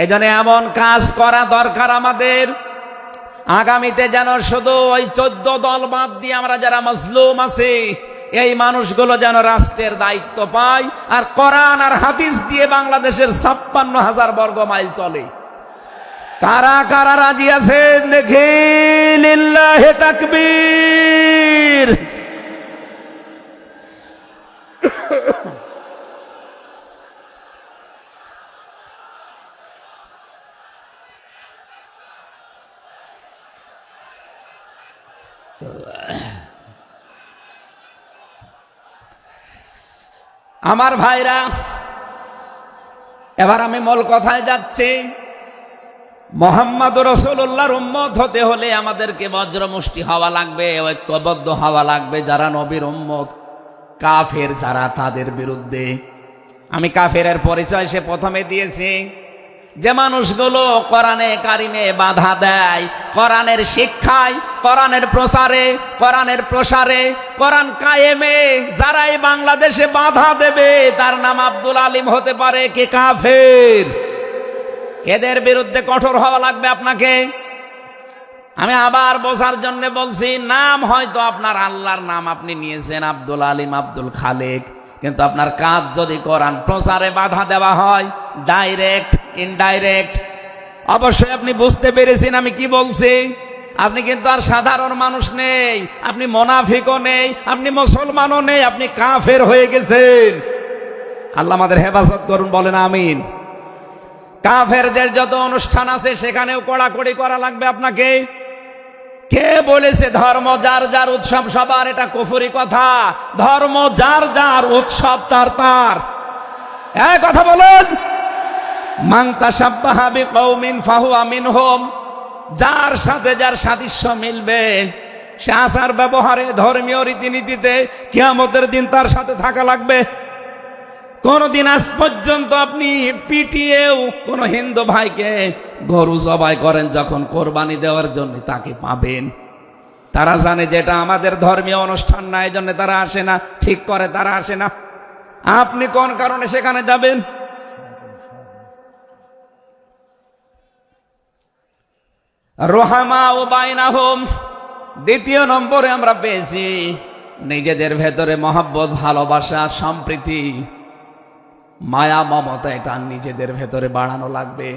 এই জন্য এমন কাজ করা দরকার আমাদের, আগামীতে যেন শুধু ওই 14 দল বাদ দিয়ে আমরা যারা মজলুম আছি এই মানুষগুলো যেন রাষ্ট্রের দায়িত্ব পায়, আর কোরআন আর হাদিস দিয়ে বাংলাদেশের 56,000 বর্গ মাইল চলে। কারা কারা রাজি আছেন দেখি? লিল্লাহি তাকবীর। আমার ভাইরা, এবার আমি মূল কথায় যাচ্ছি। মুহাম্মদ রাসূলুল্লাহর উম্মত হতে হলে আমাদেরকে বজ্রমুষ্টি হওয়া লাগবে, ঐক্যবদ্ধ হওয়া লাগবে। যারা নবীর উম্মত, কাফের যারা, তাদের বিরুদ্ধে। আমি কাফেরের পরিচয় সে প্রথমে দিয়েছি। যে মানুষগুলো কোরআনে কারিমে বাধা দেয়, কোরআনের শিক্ষায়, কোরআনের প্রচারে, কোরআনের প্রসারে, কোরআন কায়েমে যারাই বাংলাদেশে বাধা দেবে, তার নাম আব্দুল আলিম হতে পারে কে কাফের। এদের বিরুদ্ধে কঠোর হওয়া লাগবে আপনাকে। আমি আবার বোঝার জন্য বলছি, নাম হয়তো আপনার আল্লাহর নাম আপনি নিয়েছেন আব্দুল আলিম, আব্দুল খালেক, কিন্তু আপনার কাজ যদি কোরআন প্রচারে বাধা দেওয়া হয়, ডাইরেক্ট ইনডাইরেক্ট, অবশ্যই আপনি বুঝতে পেরেছেন আমি কি বলছি। আপনি কিন্তু আর সাধারণ মানুষ নেই, আপনি মুনাফিকও নেই, আপনি মুসলমানও নেই, আপনি কাফের হয়ে গেছেন। আল্লাহ আমাদের হেফাজত করুন, বলেন আমিন। কাফেরদের যত অনুষ্ঠান আছে সেখানেও কড়াকড়ি করা লাগবে আপনাকে। কে বলেছে ধর্ম যার যার উৎসব সবার? এটা কুফরি কথা। ধর্ম যার যার, উৎসব তার তার। এই কথা বলুন। মান তাশাব্বাহা বিকওমিন ফাহুয়া মিনহুম। যার সাথে যার সাদৃশ্য মিলবে, সে আচার ব্যবহারে, ধর্মীয় রীতিনীতিতে কিয়ামতের দিন তার সাথে থাকা লাগবে। কোনদিন আজ পর্যন্ত আপনি পিটিয়েও কোন হিন্দু ভাইকে গরু জবাই করেন যখন কোরবানি দেওয়ার জন্য, তাকে পাবেন। তারা জানে যে এটা আমাদের ধর্মীয় অনুষ্ঠান না, এই জন্য তারা আসে না, ঠিক করে তারা আসে না। আপনি কোন কারণে সেখানে যাবেন? রোহামা ও বাইনাহুম। দ্বিতীয় নম্বরে আমরা পেয়েছি নিজেদের ভেতরে মহব্বত, ভালোবাসা, সম্প্রীতি, মায়া, মমতা। এটা নিজেদের ভেতরে বাড়ানো লাগবে।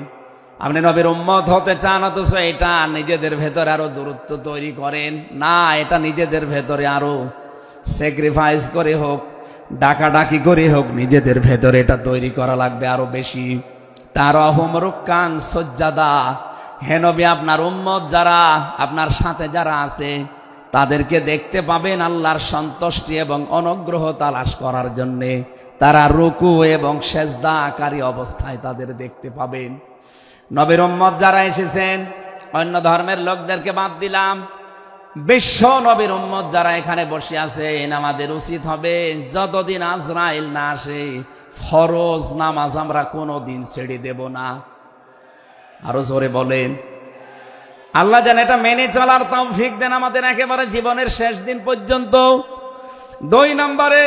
আপনি নবীর উম্মত হতে চান, অথচ এটা নিজেদের ভেতরে আরো দূরত্ব তৈরি করেন না। এটা নিজেদের ভেতরে আরো স্যাক্রিফাইস করে হোক, ডাকাডাকি করে হোক, নিজেদের ভেতরে এটা তৈরি করা লাগবে আরো বেশি। তারাহুম রুক্কান সুজ্জাদা। হে নবী, আপনার উম্মত যারা, আপনার সাথে যারা আছে, তাদেরকে দেখতে পাবেন আল্লাহর সন্তুষ্টি এবং অনুগ্রহ তালাশ করার জন্যে। তারা রুকু এবং সেজদাকারী অবস্থায় তাদের দেখতে পাবেন। নবীর উম্মত যারা এসেছেন, অন্য ধর্মের লোকদেরকে বাদ দিলাম, বিশ্ব নবীর উম্মত যারা এখানে বসে আছেন, আমাদের উচিত হবে যতদিন আজরাইল না আসে ফরজ নামাজ আমরা কোনোদিন ছেড়ে দেব না। আরো জোরে বলেন, আল্লাহ যেন এটা মেনে চলার তৌফিক দেন আমাদের একেবারে জীবনের শেষ দিন পর্যন্ত। 2 নম্বরে,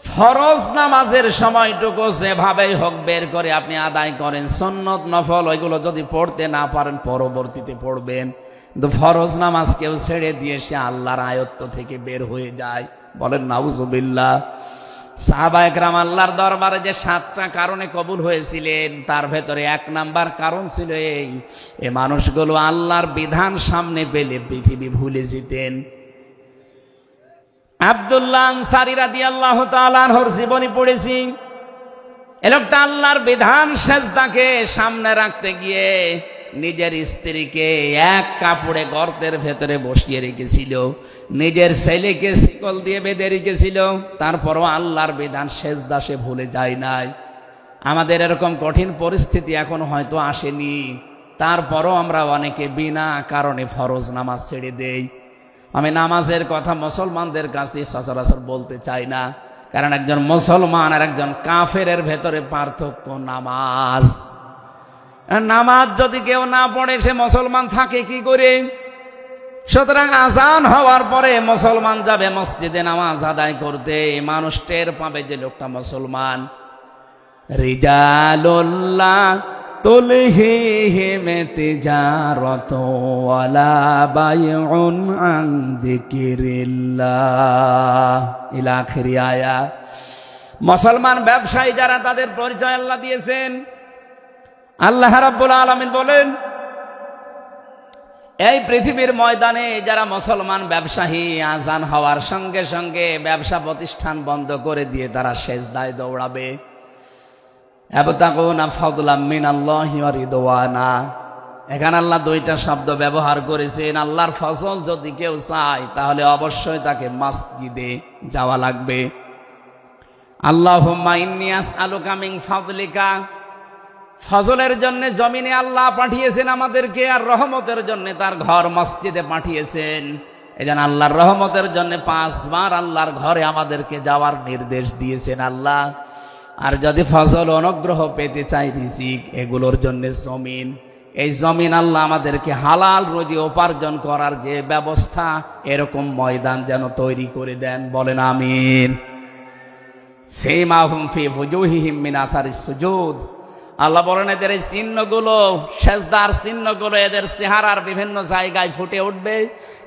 ফরজ নামাজের সময়টুকু যেভাবেই হোক বের করে আপনি আদায় করেন। সুন্নত নফল ওইগুলো যদি পড়তে না পারেন পরবর্তীতে পড়বেন, কিন্তু ফরজ নামাজ কেউ ছেড়ে দিয়ে সে আল্লাহর আয়ত্ত থেকে বের হয়ে যায়। বলেন নাউজুবিল্লাহ। সাহাবা একরাম আল্লাহর দরবারে যে 7টা কারণে কবুল হয়েছিলেন, তার ভেতরে 1 নাম্বার কারণ ছিল এই মানুষগুলো আল্লাহর বিধান সামনে পেলে পৃথিবী ভুলে যেতেন। আব্দুল্লাহ আনসারী রাদিয়াল্লাহু তাআলা আনহুর জীবনী পড়েছি। এ লোকটা আল্লাহর বিধান সেজদাকে সামনে রাখতে গিয়ে নিজের স্ত্রীকে এক কাপড়ে গর্তের ভেতরে বসিয়ে রেখেছিল, নিজের ছেলেকে শিকল দিয়ে বেঁধে রেখেছিল, তারপরও আল্লাহর বিধান সেজদা সে ভুলে যায় নাই। আমাদের এরকম কঠিন পরিস্থিতি এখন হয়তো আসেনি, তারপরও আমরা অনেকে বিনা কারণে ফরজ নামাজ ছেড়ে দেই। আমি নামাজের কথা মুসলমানদের কাছে সচরাচর বলতে চাই না, কারণ একজন মুসলমান আর একজন কাফেরের ভেতরে পার্থক্য নামাজ। নামাজ যদি কেউ না পড়ে সে মুসলমান থাকে কি করে? সুতরাং আজান হওয়ার পরে মুসলমান যাবে মসজিদে নামাজ আদায় করতে, মানুষ টের পাবে যে লোকটা মুসলমান। রিজালুল্লাহ তুলহিহিম তিজারাতু ওয়ালা বাইউন আন যিকিরিল্লাহ ইলা আখিরি আয়াত। মুসলমান ব্যবসায়ী যারা, তাদের পরিচয় আল্লাহ দিয়েছেন। আল্লাহ রাব্বুল আলামিন বলেন, এই পৃথিবীর ময়দানে যারা মুসলমান ব্যবসায়ী, আজান হওয়ার সঙ্গে সঙ্গে ব্যবসা প্রতিষ্ঠান বন্ধ করে দিয়ে তারা সেজদায় দৌড়াবে। ইয়াবতাগুনা ফাদলাম মিনাল্লাহি ওয়া রিদওয়ানা। এখানে আল্লাহ 2টা শব্দ ব্যবহার করেছেন। আল্লাহর ফজল যদি কেউ চায় তাহলে অবশ্যই তাকে মসজিদে যাওয়া লাগবে। আল্লাহুম্মা ইন্নী আসআলুকা মিন ফাদলিকা, ফজলের জন্য জমিনে আল্লাহ পাঠিয়েছেন আমাদেরকে, আর রহমতের জন্য তার ঘর মসজিদে পাঠিয়েছেন। এজন্য আল্লাহর রহমতের জন্য 5 বার আল্লাহর ঘরে আমাদেরকে যাওয়ার নির্দেশ দিয়েছেন আল্লাহ। আর যদি ফজল অনুগ্রহ পেতে চাই, রিজিক, এগুলোর জন্য জমিন, এই জমিন আল্লাহ আমাদেরকে হালাল রুজি উপার্জন করার যে ব্যবস্থা, এরকম ময়দান যেন তৈরি করে দেন। বলেন আমিন। সিমাহুম ফি ফুজুহিহিম মিন আসারিস সুজুদ। আল্লাহ বলেন এদের এই চিহ্নগুলো, সেজদার চিহ্নগুলো এদের চেহারার বিভিন্ন জায়গায় ফুটে উঠবে।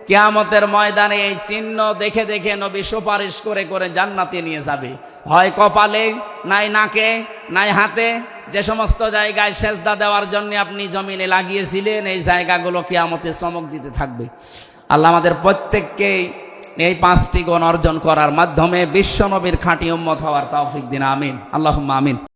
কিয়ামতের ময়দানে এই চিহ্ন দেখে দেখে নবী সুপারিশ করে করে জান্নাতে নিয়ে যাবে। হয় কপালে, নাই নাকে, নাই হাতে, যে সমস্ত জায়গায় সেজদা দেওয়ার জন্য আপনি জমিনে লাগিয়েছিলেন, এই জায়গাগুলো কিয়ামতে চমক দিতে থাকবে। আল্লাহ আমাদের প্রত্যেককে এই 5টি গুণ অর্জন করার মাধ্যমে বিশ্ব নবীর খাঁটি উম্মত হওয়ার তৌফিক দিন। আমিন, আল্লাহুম্মা আমিন।